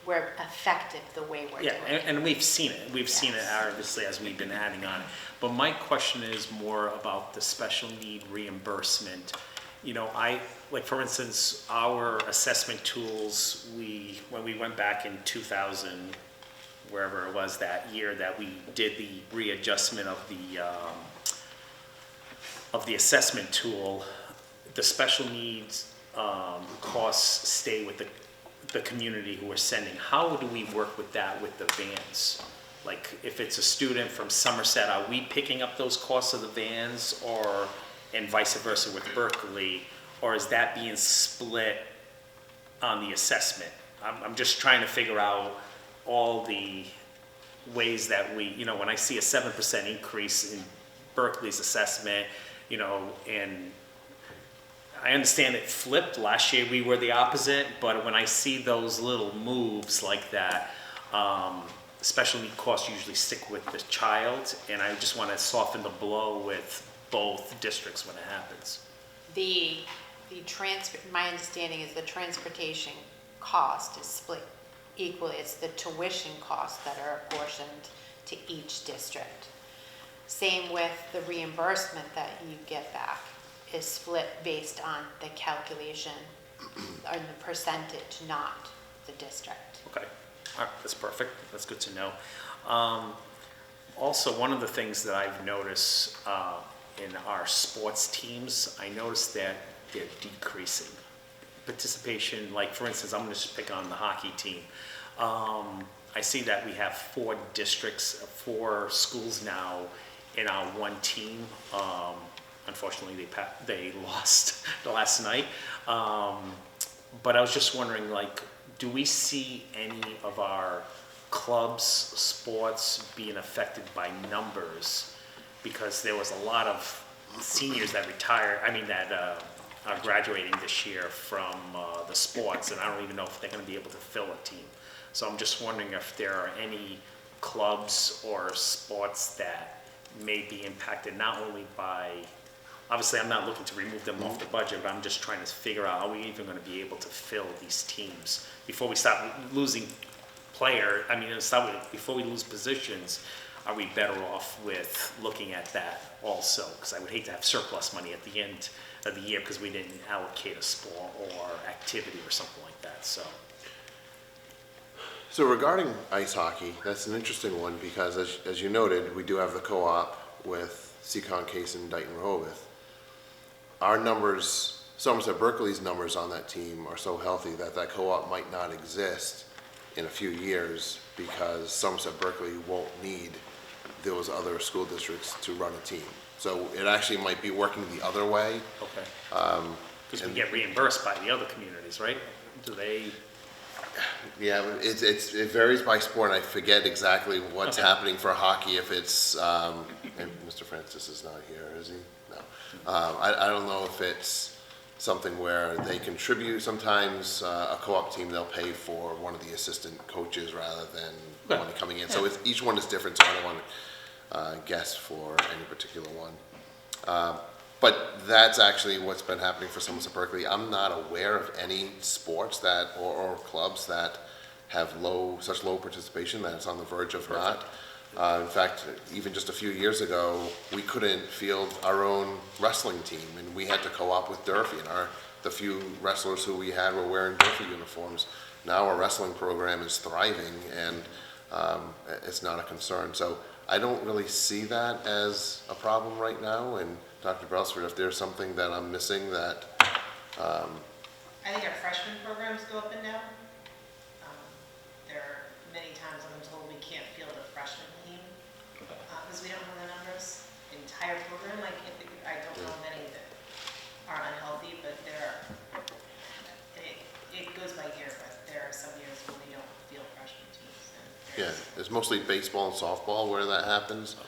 we're effective the way we're doing it. And we've seen it. We've seen it obviously as we've been adding on. But my question is more about the special need reimbursement. Like for instance, our assessment tools, when we went back in 2000, wherever it was that year that we did the readjustment of the assessment tool, the special needs costs stay with the community who are sending. How do we work with that with the vans? Like if it's a student from Somerset, are we picking up those costs of the vans, and vice versa with Berkley, or is that being split on the assessment? I'm just trying to figure out all the ways that when I see a 7% increase in Berkley's assessment, and I understand it flipped. Last year we were the opposite, but when I see those little moves like that, special need costs usually stick with the child, and I just want to soften the blow with both districts when it happens. My understanding is the transportation cost is split equally. It's the tuition costs that are apportioned to each district. Same with the reimbursement that you get back is split based on the calculation or the percentage, not the district. Okay, all right, that's perfect. That's good to know. Also, one of the things that I've noticed in our sports teams, I noticed that they're decreasing. Participation, like for instance, I'm going to just pick on the hockey team. I see that we have 4 schools now in our one team. Unfortunately, they lost the last night. But I was just wondering, like, do we see any of our clubs, sports being affected by numbers? Because there was a lot of seniors that retired, that are graduating this year from the sports, and I don't even know if they're going to be able to fill a team. So I'm just wondering if there are any clubs or sports that may be impacted not only by, obviously I'm not looking to remove them off the budget, but I'm just trying to figure out, are we even going to be able to fill these teams before we start losing before we lose positions? Are we better off with looking at that also? Because I would hate to have surplus money at the end of the year because we didn't allocate a sport or activity or something like that, so. So regarding ice hockey, that's an interesting one because as you noted, we do have the co-op with Seacon, Case, and Dighton Rehoboth. Our numbers, Somerset Berkley's numbers on that team are so healthy that that co-op might not exist in a few years because Somerset Berkley won't need those other school districts to run a team. So it actually might be working the other way. Okay. Because we get reimbursed by the other communities, right? Do they? Yeah, it varies by sport. I forget exactly what's happening for hockey. If it's, and Mr. Francis is not here, is he? No. I don't know if it's something where they contribute. Sometimes a co-op team, they'll pay for one of the assistant coaches rather than the one coming in. So each one is different, so I don't want to guess for any particular one. But that's actually what's been happening for Somerset Berkley. I'm not aware of any sports that or clubs that have such low participation that it's on the verge of not. In fact, even just a few years ago, we couldn't field our own wrestling team, and we had to co-op with Durfee. And the few wrestlers who we had were wearing Durfee uniforms. Now our wrestling program is thriving, and it's not a concern. So I don't really see that as a problem right now. And Dr. Brailsford, if there's something that I'm missing that... I think our freshman programs go up and down. There are many times when I'm told we can't field a freshman team because we don't have the numbers. The entire program, I don't know many that are unhealthy, but it goes by year, but there are some years when we don't field freshman teams. Yeah, it's mostly baseball and softball where that happens.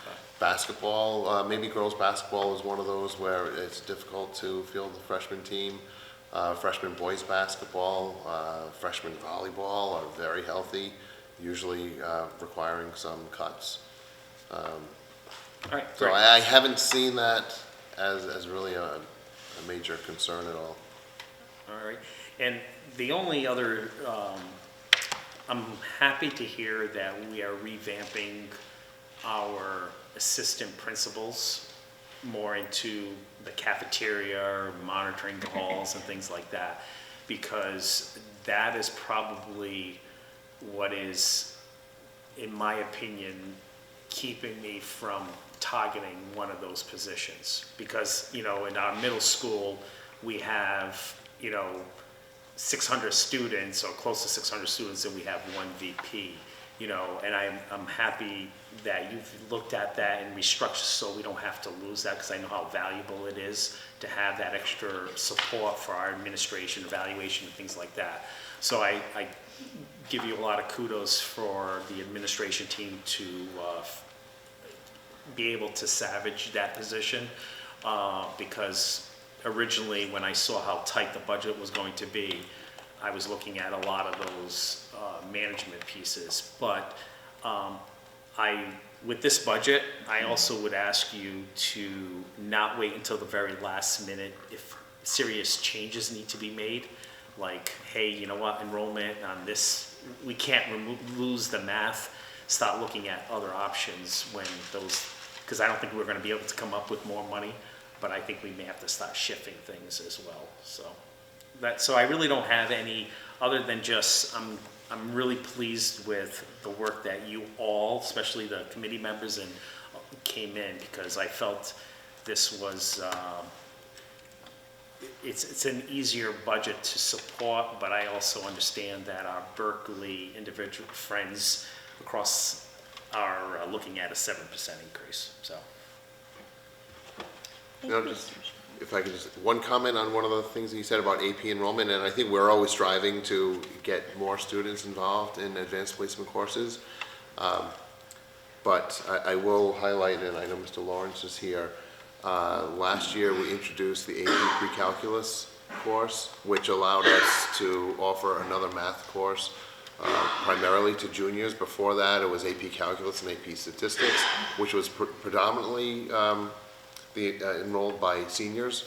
Basketball, maybe girls basketball is one of those where it's difficult to field the freshman team. Freshman boys basketball, freshman volleyball are very healthy, usually requiring some cuts. All right, So great. I haven't seen that as really a major concern at all. All right, and the only other, I'm happy to hear that we are revamping our assistant principals more into the cafeteria, monitoring the halls and things like that, because that is probably what is, in my opinion, keeping me from targeting one of those positions. Because, in our middle school, we have, 600 students or close to 600 students, and we have one VP. And I'm happy that you've looked at that and restructured so we don't have to lose that, because I know how valuable it is to have that extra support for our administration, evaluation, and things like that. So I give you a lot of kudos for the administration team to be able to salvage that position, because originally, when I saw how tight the budget was going to be, I was looking at a lot of those management pieces. But with this budget, I also would ask you to not wait until the very last minute if serious changes need to be made. Like, hey, you know what, enrollment on this, we can't lose the math. Start looking at other options when those, because I don't think we're going to be able to come up with more money, but I think we may have to start shifting things as well. So I really don't have any other than just I'm really pleased with the work that you all, especially the committee members, and came in, because I felt this was it's an easier budget to support, but I also understand that our Berkley individual friends across are looking at a 7% increase. So. You know, just, if I could just, one comment on one of the things that you said about AP enrollment, and I think we're always striving to get more students involved in advanced placement courses. But I will highlight, and I know Mr. Lawrence is here, last year we introduced the AP pre-calculus course, which allowed us to offer another math course primarily to juniors. Before that, it was AP calculus and AP statistics, which was predominantly enrolled by seniors,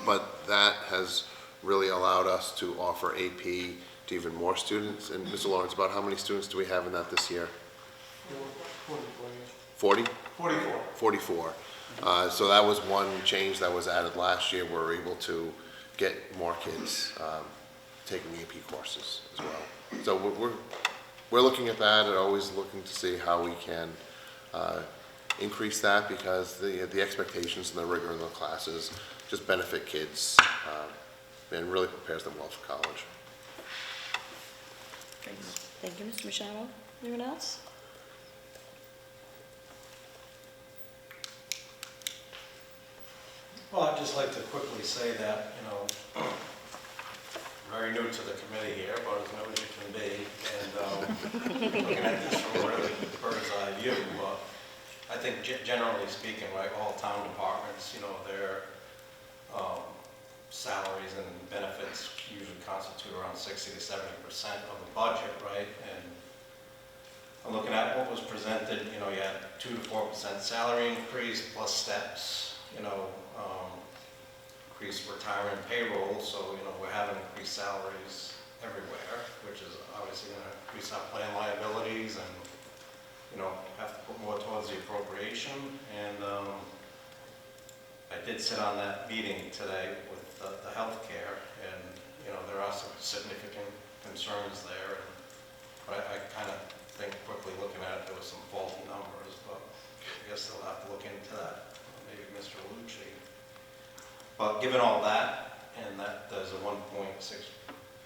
but that has really allowed us to offer AP to even more students. And Mr. Lawrence, about how many students do we have in that this year? 40? 44. 44. So that was one change that was added last year. We're able to get more kids taking AP courses as well. So we're looking at that and always looking to see how we can increase that, because the expectations and the rigor in the classes just benefit kids and really prepares them well for college. Thank you, Mr. Machado. Anyone else? Well, I'd just like to quickly say that, you know, I'm very new to the committee here, but as new as you can be, and looking at this from a really bird's eye view, but I think generally speaking, right, all town departments, you know, their salaries and benefits usually constitute around 60 to 70% of the budget, right? And I'm looking at what was presented, you know, you had 2 to 4% salary increase plus steps, you know, increased retirement payroll, so, you know, we're having increased salaries everywhere, which is obviously going to increase our plan liabilities and, you know, have to put more towards the appropriation. And I did sit on that meeting today with the healthcare, and, you know, there are some significant concerns there. And, but I kind of think quickly looking at it, there was some faulty numbers, but I guess they'll have to look into that, maybe Mr. Lucci. But given all that, and that there's a 1.6%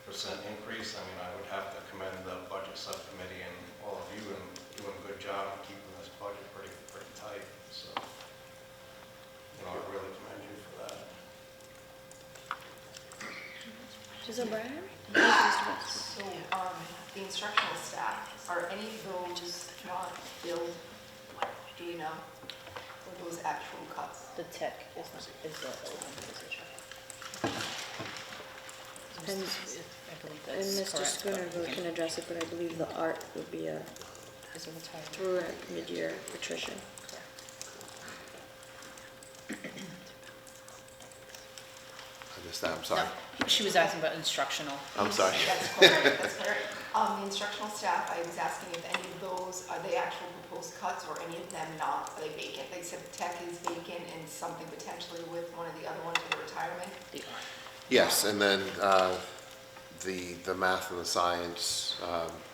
increase, I mean, I would have to commend the budget subcommittee and all of you in doing a good job of keeping this budget pretty tight. So, you know, I really commend you for that. Mrs. O'Brien? So, the instructional staff, are any of those not billed, do you know? Or those actual cuts? The tech is the open position. And Mr. Schooner can address it, but I believe the art would be Is a retirement. through a mid-year attrition. I missed that, I'm sorry. No, she was asking about instructional. I'm sorry. That's correct, that's correct. The instructional staff, I was asking if any of those, are they actual proposed cuts or any of them not, are they vacant? They said tech is vacant and something potentially with one of the other ones with the retirement. Yes, and then the math and the science,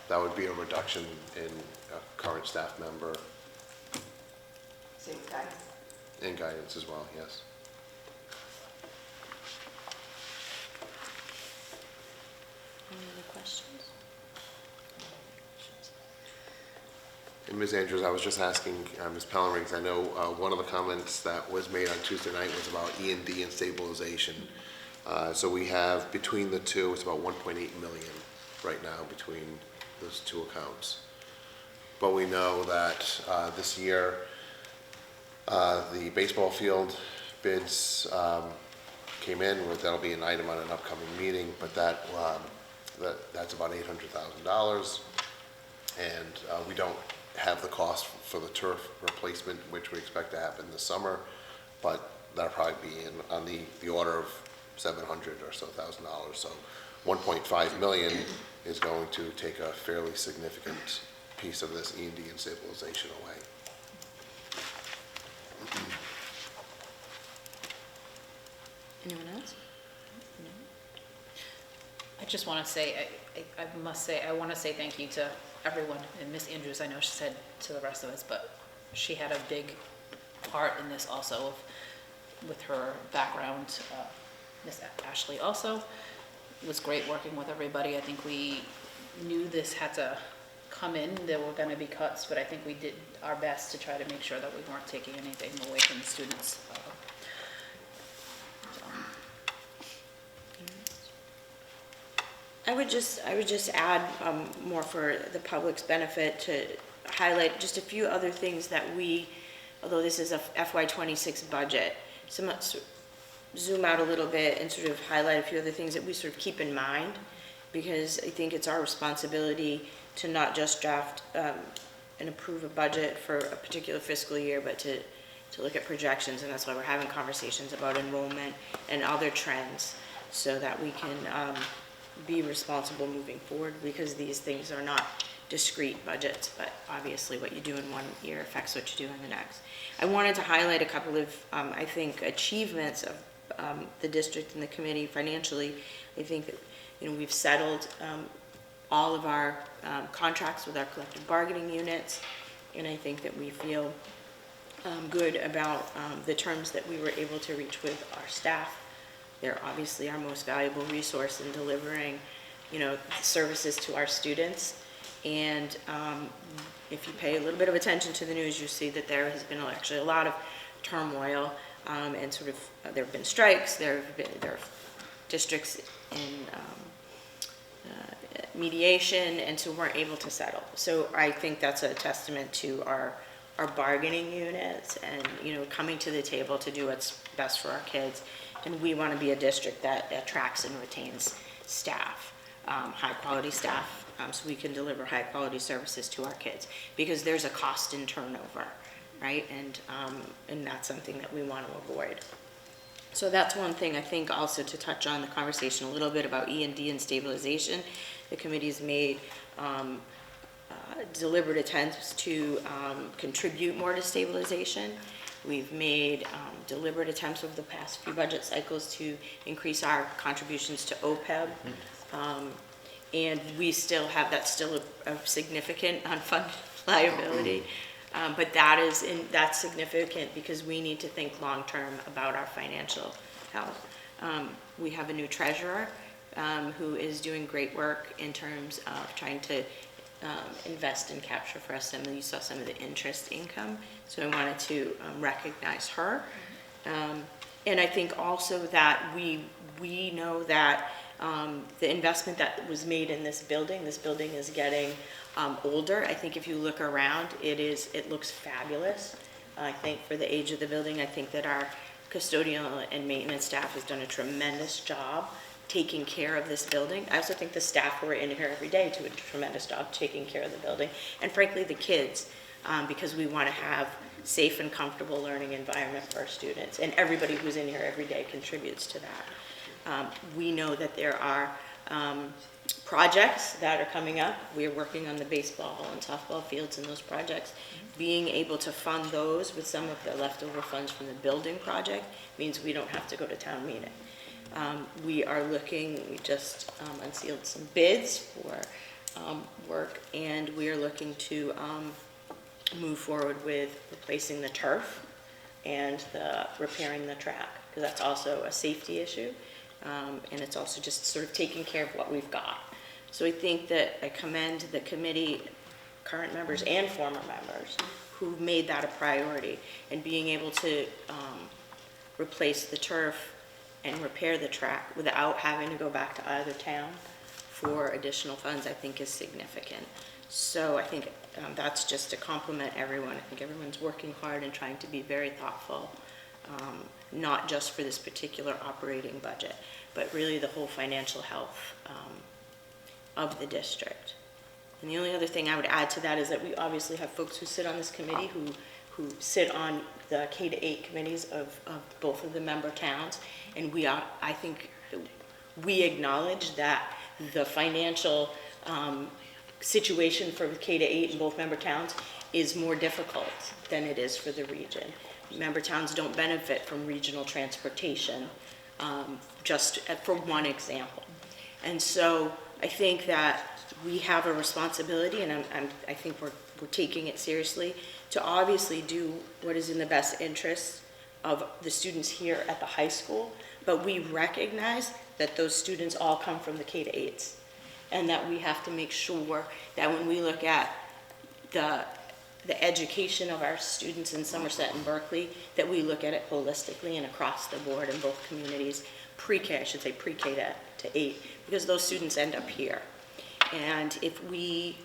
that would be a reduction in a current staff member Same guys. and guidance as well, yes. Any other questions? And Ms. Andrews, I was just asking Ms. Pellerin, because I know one of the comments that was made on Tuesday night was about E&D and stabilization. So we have, between the two, it's about 1.8 million right now between those two accounts. But we know that this year, the baseball field bids came in with, that'll be an item on an upcoming meeting, but that's about $800,000. And we don't have the cost for the turf replacement, which we expect to happen this summer, but that'll probably be on the order of $700,000 or so. So 1.5 million is going to take a fairly significant piece of this E&D and stabilization away. Anyone else? I just want to say, I must say, I want to say thank you to everyone, and Miss Andrews, I know she said to the rest of us, but she had a big part in this also, with her background. Miss Ashley also, it was great working with everybody. I think we knew this had to come in, there were going to be cuts, but I think we did our best to try to make sure that we weren't taking anything away from the students. I would just add, more for the public's benefit, to highlight just a few other things that we, although this is a FY26 budget, zoom out a little bit and sort of highlight a few other things that we sort of keep in mind, because I think it's our responsibility to not just draft and approve a budget for a particular fiscal year, but to look at projections, and that's why we're having conversations about enrollment and other trends, so that we can be responsible moving forward, because these things are not discrete budgets, but obviously what you do in one year affects what you do in the next. I wanted to highlight a couple of, I think, achievements of the district and the committee financially. I think that, we've settled all of our contracts with our collective bargaining units, and I think that we feel good about the terms that we were able to reach with our staff. They're obviously our most valuable resource in delivering, services to our students. And if you pay a little bit of attention to the news, you see that there has been actually a lot of turmoil, and sort of there have been strikes. There are districts in mediation, and so weren't able to settle. So I think that's a testament to our bargaining units, and coming to the table to do what's best for our kids. And we want to be a district that attracts and retains staff, high quality staff, so we can deliver high quality services to our kids, because there's a cost in turnover, right? And that's something that we want to avoid. So that's one thing. I think also to touch on the conversation a little bit about E&D and stabilization, the committee's made deliberate attempts to contribute more to stabilization. We've made deliberate attempts over the past few budget cycles to increase our contributions to OPEB. And we still have, that's still a significant unfunded liability. But that's significant because we need to think long-term about our financial health. We have a new treasurer who is doing great work in terms of trying to invest and capture for us you saw some of the interest income. So I wanted to recognize her. And I think also that we know that the investment that was made in this building is getting older. I think if you look around, it looks fabulous. I think for the age of the building, I think that our custodial and maintenance staff has done a tremendous job taking care of this building. I also think the staff who are in here every day do a tremendous job taking care of the building, and frankly the kids, because we want to have safe and comfortable learning environment for our students, and everybody who's in here every day contributes to that. We know that there are projects that are coming up. We are working on the baseball and softball fields and those projects. Being able to fund those with some of the leftover funds from the building project means we don't have to go to town meeting. We just unsealed some bids for work, and we are looking to move forward with replacing the turf and repairing the track, because that's also a safety issue, and it's also just sort of taking care of what we've got. So I think that I commend the committee, current members and former members, who made that a priority, and being able to replace the turf and repair the track without having to go back to either town for additional funds, I think is significant. So I think that's just to compliment everyone. I think everyone's working hard and trying to be very thoughtful not just for this particular operating budget, but really the whole financial health of the district. And the only other thing I would add to that is that we obviously have folks who sit on this committee who sit on the K-8 committees of both of the member towns, and I think we acknowledge that the financial situation for K-8 in both member towns is more difficult than it is for the region. Member towns don't benefit from regional transportation, just for one example. And so I think that we have a responsibility, and I think we're taking it seriously, to obviously do what is in the best interest of the students here at the high school, but we recognize that those students all come from the K-8s, and that we have to make sure that when we look at the education of our students in Somerset and Berkley, that we look at it holistically and across the board in both communities, pre-K, I should say pre-K to 8, because those students end up here. And we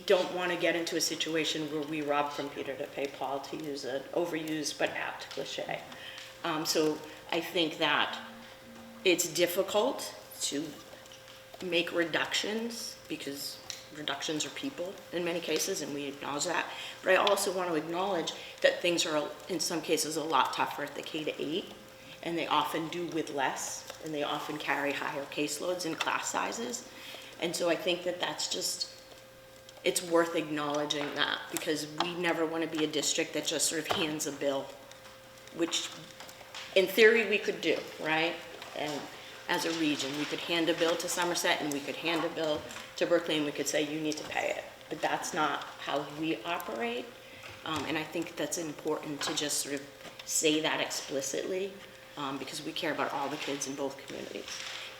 don't want to get into a situation where we rob from Peter to pay Paul, to use an overused but apt cliche. So I think that it's difficult to make reductions, because reductions are people in many cases, and we acknowledge that. But I also want to acknowledge that things are, in some cases, a lot tougher at the K-8, and they often do with less, and they often carry higher caseloads and class sizes. And so I think that that's just, it's worth acknowledging that, because we never want to be a district that just sort of hands a bill, which in theory we could do, right? And as a region, we could hand a bill to Somerset, and we could hand a bill to Berkley, and we could say, you need to pay it. But that's not how we operate. And I think that's important to just sort of say that explicitly, because we care about all the kids in both communities.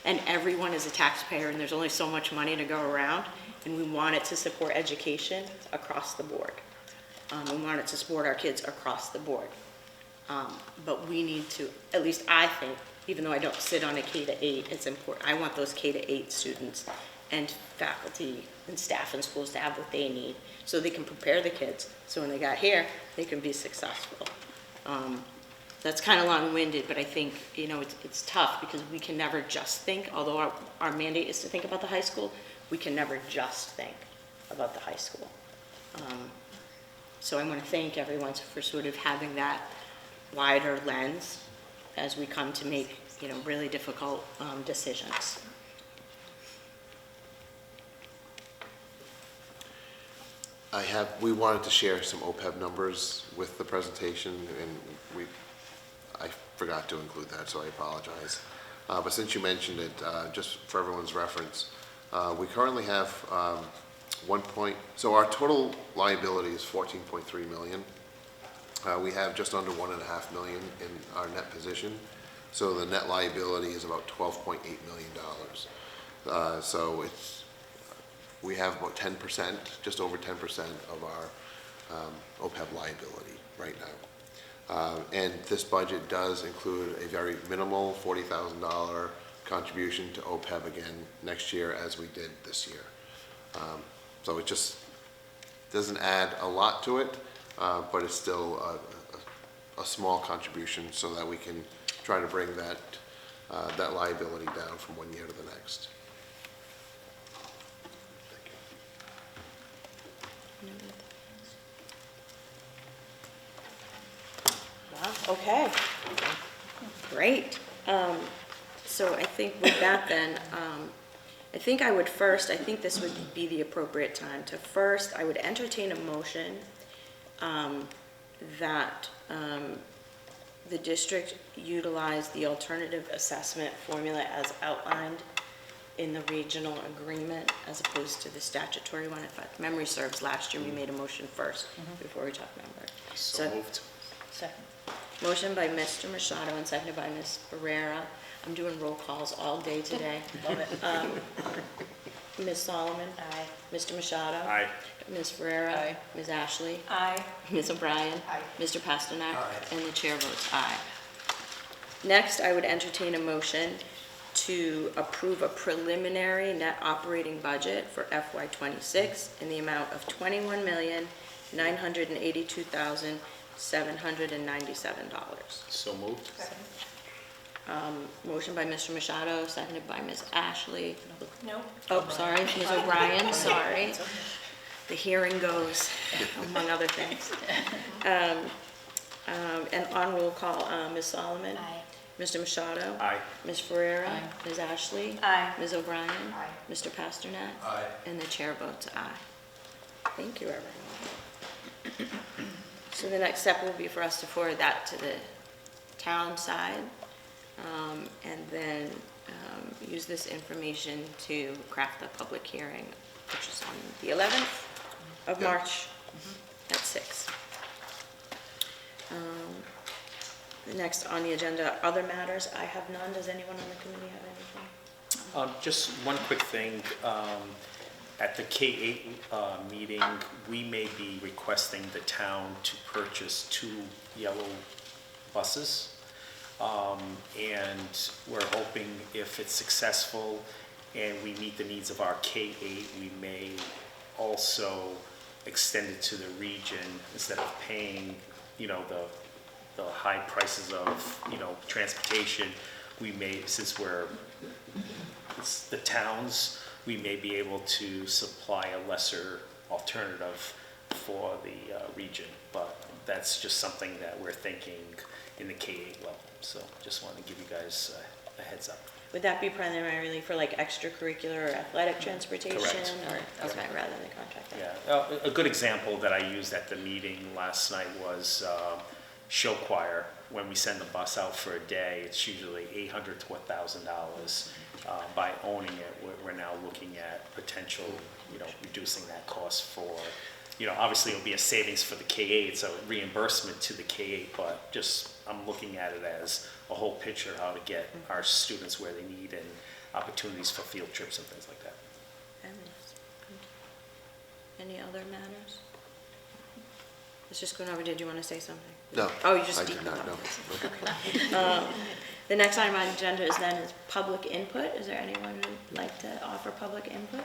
And everyone is a taxpayer, and there's only so much money to go around, and we want it to support education across the board. We want it to support our kids across the board. But we need to, at least I think, even though I don't sit on a K-8, it's important. I want those K-8 students and faculty and staff in schools to have what they need, so they can prepare the kids, so when they got here, they can be successful. That's kind of long-winded, but I think, it's tough, because we can never just think, although our mandate is to think about the high school, we can never just think about the high school. So I want to thank everyone for sort of having that wider lens as we come to make, really difficult decisions. We wanted to share some OPEB numbers with the presentation, and I forgot to include that, so I apologize. But since you mentioned it, just for everyone's reference, we currently have so our total liability is $14.3 million. We have just under $1.5 million in our net position, so the net liability is about $12.8 million. So we have about 10%, just over 10% of our OPEB liability right now. And this budget does include a very minimal $40,000 contribution to OPEB again next year, as we did this year. So it just doesn't add a lot to it, but it's still a small contribution, so that we can try to bring that liability down from one year to the next. Wow, okay. Great. So I think with that then, I think this would be the appropriate time to first, I would entertain a motion that the district utilize the alternative assessment formula as outlined in the regional agreement, as opposed to the statutory one. If memory serves, last year we made a motion first before we talk number. So moved. Second. Motion by Mr. Machado and seconded by Ms. Ferrera. I'm doing roll calls all day today. Love it. Ms. Solomon? Aye. Mr. Machado? Aye. Ms. Ferrera? Aye. Ms. Ashley? Aye. Ms. O'Brien? Aye. Mr. Pasternak? Aye. And the chair votes aye. Next, I would entertain a motion to approve a preliminary net operating budget for FY '26 in the amount of $797. So moved. Motion by Mr. Machado, seconded by Ms. Ashley. No. Oh, sorry, Ms. O'Brien, sorry. The hearing goes, among other things. And on roll call, Ms. Solomon. Aye. Mr. Machado. Aye. Ms. Ferrera. Aye. Ms. Ashley. Aye. Ms. O'Brien. Aye. Mr. Pasternak. Aye. And the chair votes aye. Thank you, everyone. So the next step will be for us to forward that to the town side, and then use this information to craft the public hearing, which is on the 11th of Yeah. March at 6. The next on the agenda, other matters. I have none. Does anyone on the committee have anything? Just one quick thing. At the K-8 meeting, we may be requesting the town to purchase 2 yellow buses. And we're hoping if it's successful and we meet the needs of our K-8, we may also extend it to the region instead of paying, the high prices of, transportation. We may, since it's the towns, we may be able to supply a lesser alternative for the region. But that's just something that we're thinking in the K-8 level. So just wanted to give you guys a heads up. Would that be primarily for like extracurricular or athletic transportation? Correct. Or, okay, rather than contract? Yeah, a good example that I used at the meeting last night was show choir. When we send the bus out for a day, it's usually $800 to $1,000. By owning it, we're now looking at potential, reducing that cost for, obviously it'll be a savings for the K-8, so reimbursement to the K-8, but just, I'm looking at it as a whole picture, how to get our students where they need and opportunities for field trips and things like that. Any other matters? Mr. Schoonover, did you want to say something? No. Oh, you just I do speak not about know. this. The next item on the agenda is public input. Is there anyone who'd like to offer public input?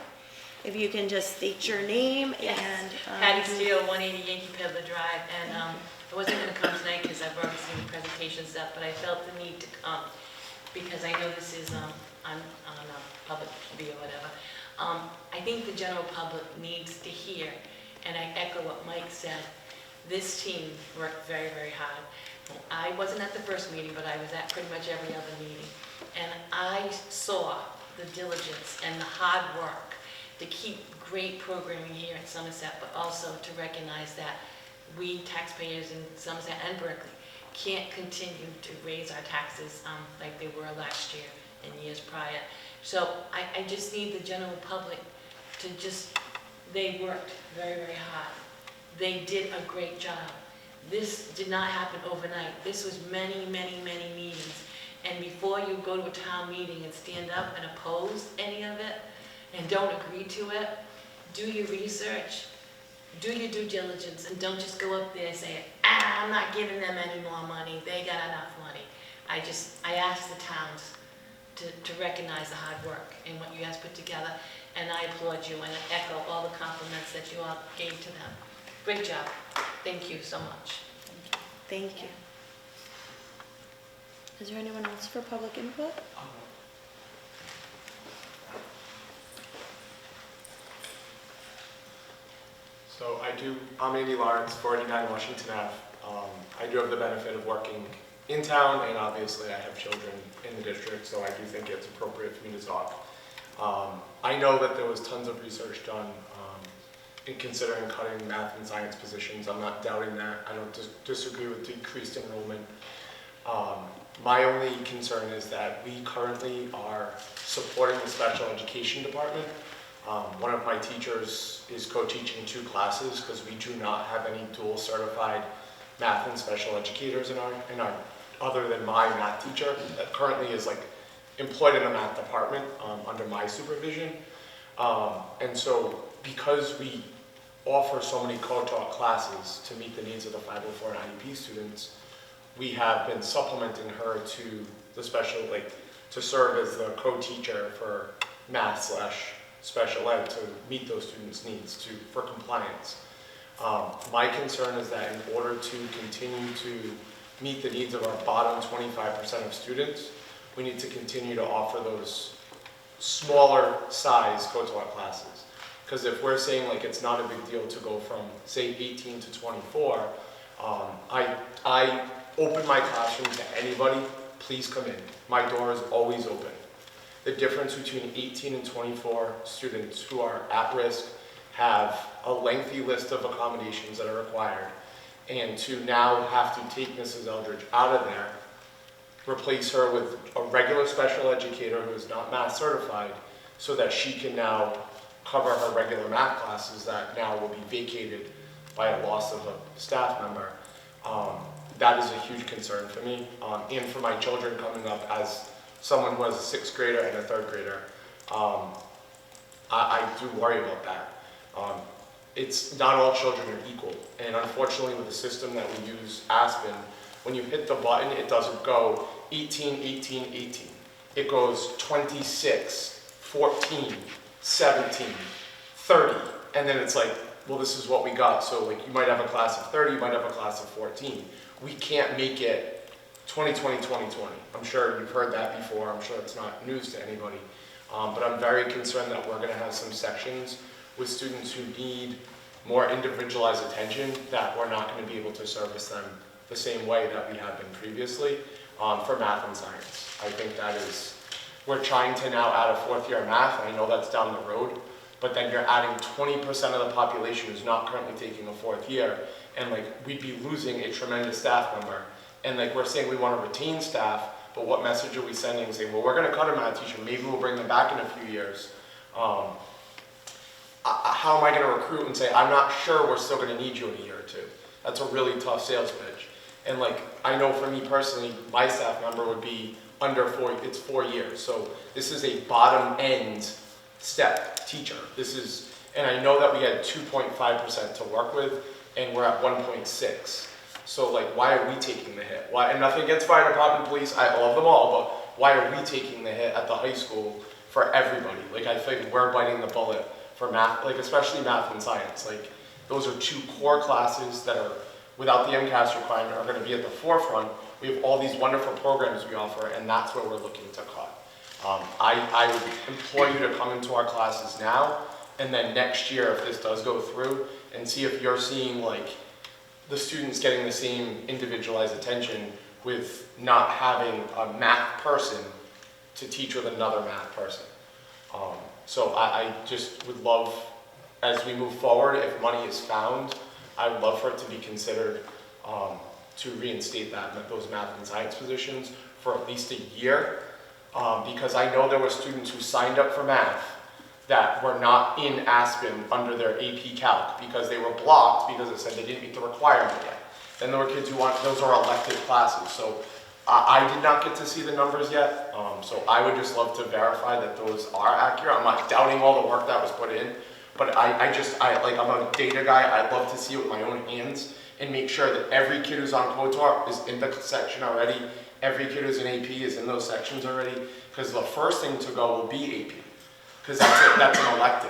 If you can just state your name and. Patty Steele, 180 Yankee Peddler Drive, and I wasn't going to come tonight because I've already seen the presentation stuff, but I felt the need to come because I know this is on public TV or whatever. I think the general public needs to hear, and I echo what Mike said, this team worked very, very hard. I wasn't at the first meeting, but I was at pretty much every other meeting, and I saw the diligence and the hard work to keep great programming here in Somerset, but also to recognize that we taxpayers in Somerset and Berkley can't continue to raise our taxes like they were last year and years prior. So I just need the general public to they worked very, very hard. They did a great job. This did not happen overnight. This was many, many, many meetings. And before you go to a town meeting and stand up and oppose any of it, and don't agree to it, do your research, do your due diligence, and don't just go up there and say, I'm not giving them any more money, they got enough money. I ask the towns to recognize the hard work and what you guys put together, and I applaud you and I echo all the compliments that you all gave to them. Great job. Thank you so much. Thank you. Is there anyone else for public input? So I'm Andy Lawrence, 49 Washington Ave. I do have the benefit of working in town, and obviously I have children in the district, so I do think it's appropriate for me to talk. I know that there was tons of research done in considering cutting math and science positions. I'm not doubting that. I don't disagree with decreased enrollment. My only concern is that we currently are supporting the special education department. One of my teachers is co-teaching 2 classes because we do not have any dual certified math and special educators in our other than my math teacher that currently is employed in the math department under my supervision. And so because we offer so many co-taught classes to meet the needs of the 504 and IEP students, we have been supplementing her to the special, to serve as the co-teacher for math/special ed to meet those students' needs for compliance. My concern is that in order to continue to meet the needs of our bottom 25% of students, we need to continue to offer those smaller size co-taught classes. Because if we're saying like it's not a big deal to go from say 18 to 24, I open my classroom to anybody, please come in. My door is always open. The difference between 18 and 24 students who are at risk, have a lengthy list of accommodations that are required, and to now have to take Mrs. Eldridge out of there, replace her with a regular special educator who is not math certified, so that she can now cover her regular math classes that now will be vacated by a loss of a staff member. That is a huge concern for me, and for my children coming up as someone who has a 6th grader and a 3rd grader. I do worry about that. It's not all children are equal, and unfortunately with the system that we use, Aspen, when you hit the button, it doesn't go 18, 18, 18. It goes 26, 14, 17, 30, and then it's like, well, this is what we got. So like you might have a class of 30, you might have a class of 14. We can't make it 2020, 2020. I'm sure you've heard that before. I'm sure it's not news to anybody. But I'm very concerned that we're going to have some sections with students who need more individualized attention that we're not going to be able to service them the same way that we have been previously for math and science. I think that is, we're trying to now add a 4th year math, and I know that's down the road, but then you're adding 20% of the population who's not currently taking a 4th year, and like we'd be losing a tremendous staff member. And like we're saying we want to retain staff, but what message are we sending saying, well, we're going to cut a math teacher, maybe we'll bring them back in a few years. How am I going to recruit and say, I'm not sure we're still going to need you in a year or two? That's a really tough sales pitch. And like, I know for me personally, my staff member would be under 4 years. So this is a bottom end step teacher. This is, and I know that we had 2.5% to work with, and we're at 1.6. So like, why are we taking the hit? Why? And nothing against fire department, police, I love them all, but why are we taking the hit at the high school for everybody? Like, I think we're biting the bullet for math, like especially math and science. Like, those are 2 core classes that are, without the MCAS requirement, are going to be at the forefront. We have all these wonderful programs we offer, and that's where we're looking to cut. I would implore you to come into our classes now, and then next year, if this does go through, and see if you're seeing like the students getting the same individualized attention with not having a math person to teach with another math person. So I just would love, as we move forward, if money is found, I would love for it to be considered to reinstate those math and science positions for at least a year, because I know there were students who signed up for math that were not in Aspen under their AP Calc because they were blocked because it said they didn't meet the requirement yet. Then there were kids who those are elective classes. So I did not get to see the numbers yet. So I would just love to verify that those are accurate. I'm not doubting all the work that was put in, but I'm a data guy. I'd love to see it with my own hands and make sure that every kid who's on COTAR is in the section already. Every kid who's in AP is in those sections already, because the first thing to go will be AP. Because that's an elective.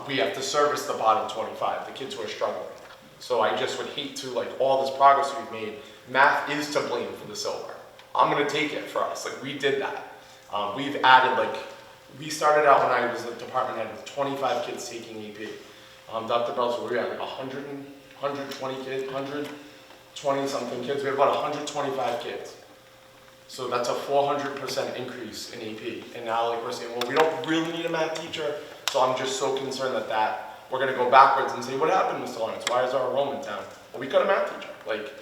We have to service the bottom 25, the kids who are struggling. So I just would hate to, like, all this progress we've made, math is to blame for the silver. I'm going to take it for us. Like, we did that. We've added, like, we started out when I was the department head with 25 kids taking AP. Dr. Bells, we had like 120 kids, 120 something kids. We had about 125 kids. So that's a 400% increase in AP. And now like we're saying, well, we don't really need a math teacher. So I'm just so concerned that we're going to go backwards and say, what happened, Mr. Lawrence? Why is our enrollment down? Well, we got a math teacher. Like,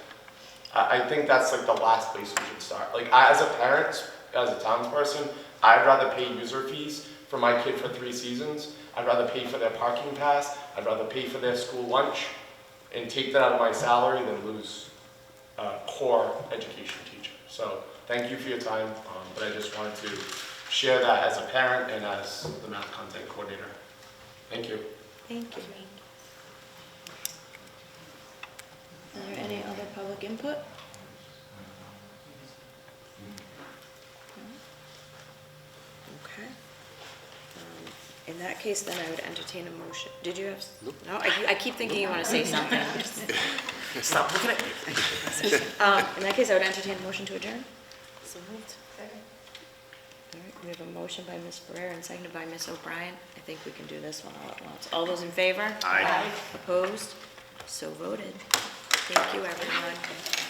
I think that's like the last place we should start. Like, as a parent, as a townsperson, I'd rather pay user fees for my kid for 3 seasons. I'd rather pay for their parking pass. I'd rather pay for their school lunch and take that out of my salary than lose a core education teacher. So thank you for your time, but I just wanted to share that as a parent and as the math content coordinator. Thank you. Thank you. Are there any other public input? No? Okay. In that case, then I would entertain a motion. Did you have? No, I keep thinking you want to say something. Stop looking at me. In that case, I would entertain a motion to adjourn. So moved. All right, we have a motion by Ms. Ferrer and seconded by Ms. O'Brien. I think we can do this one all at once. All those in favor? Aye. Opposed? So voted. Thank you, everyone.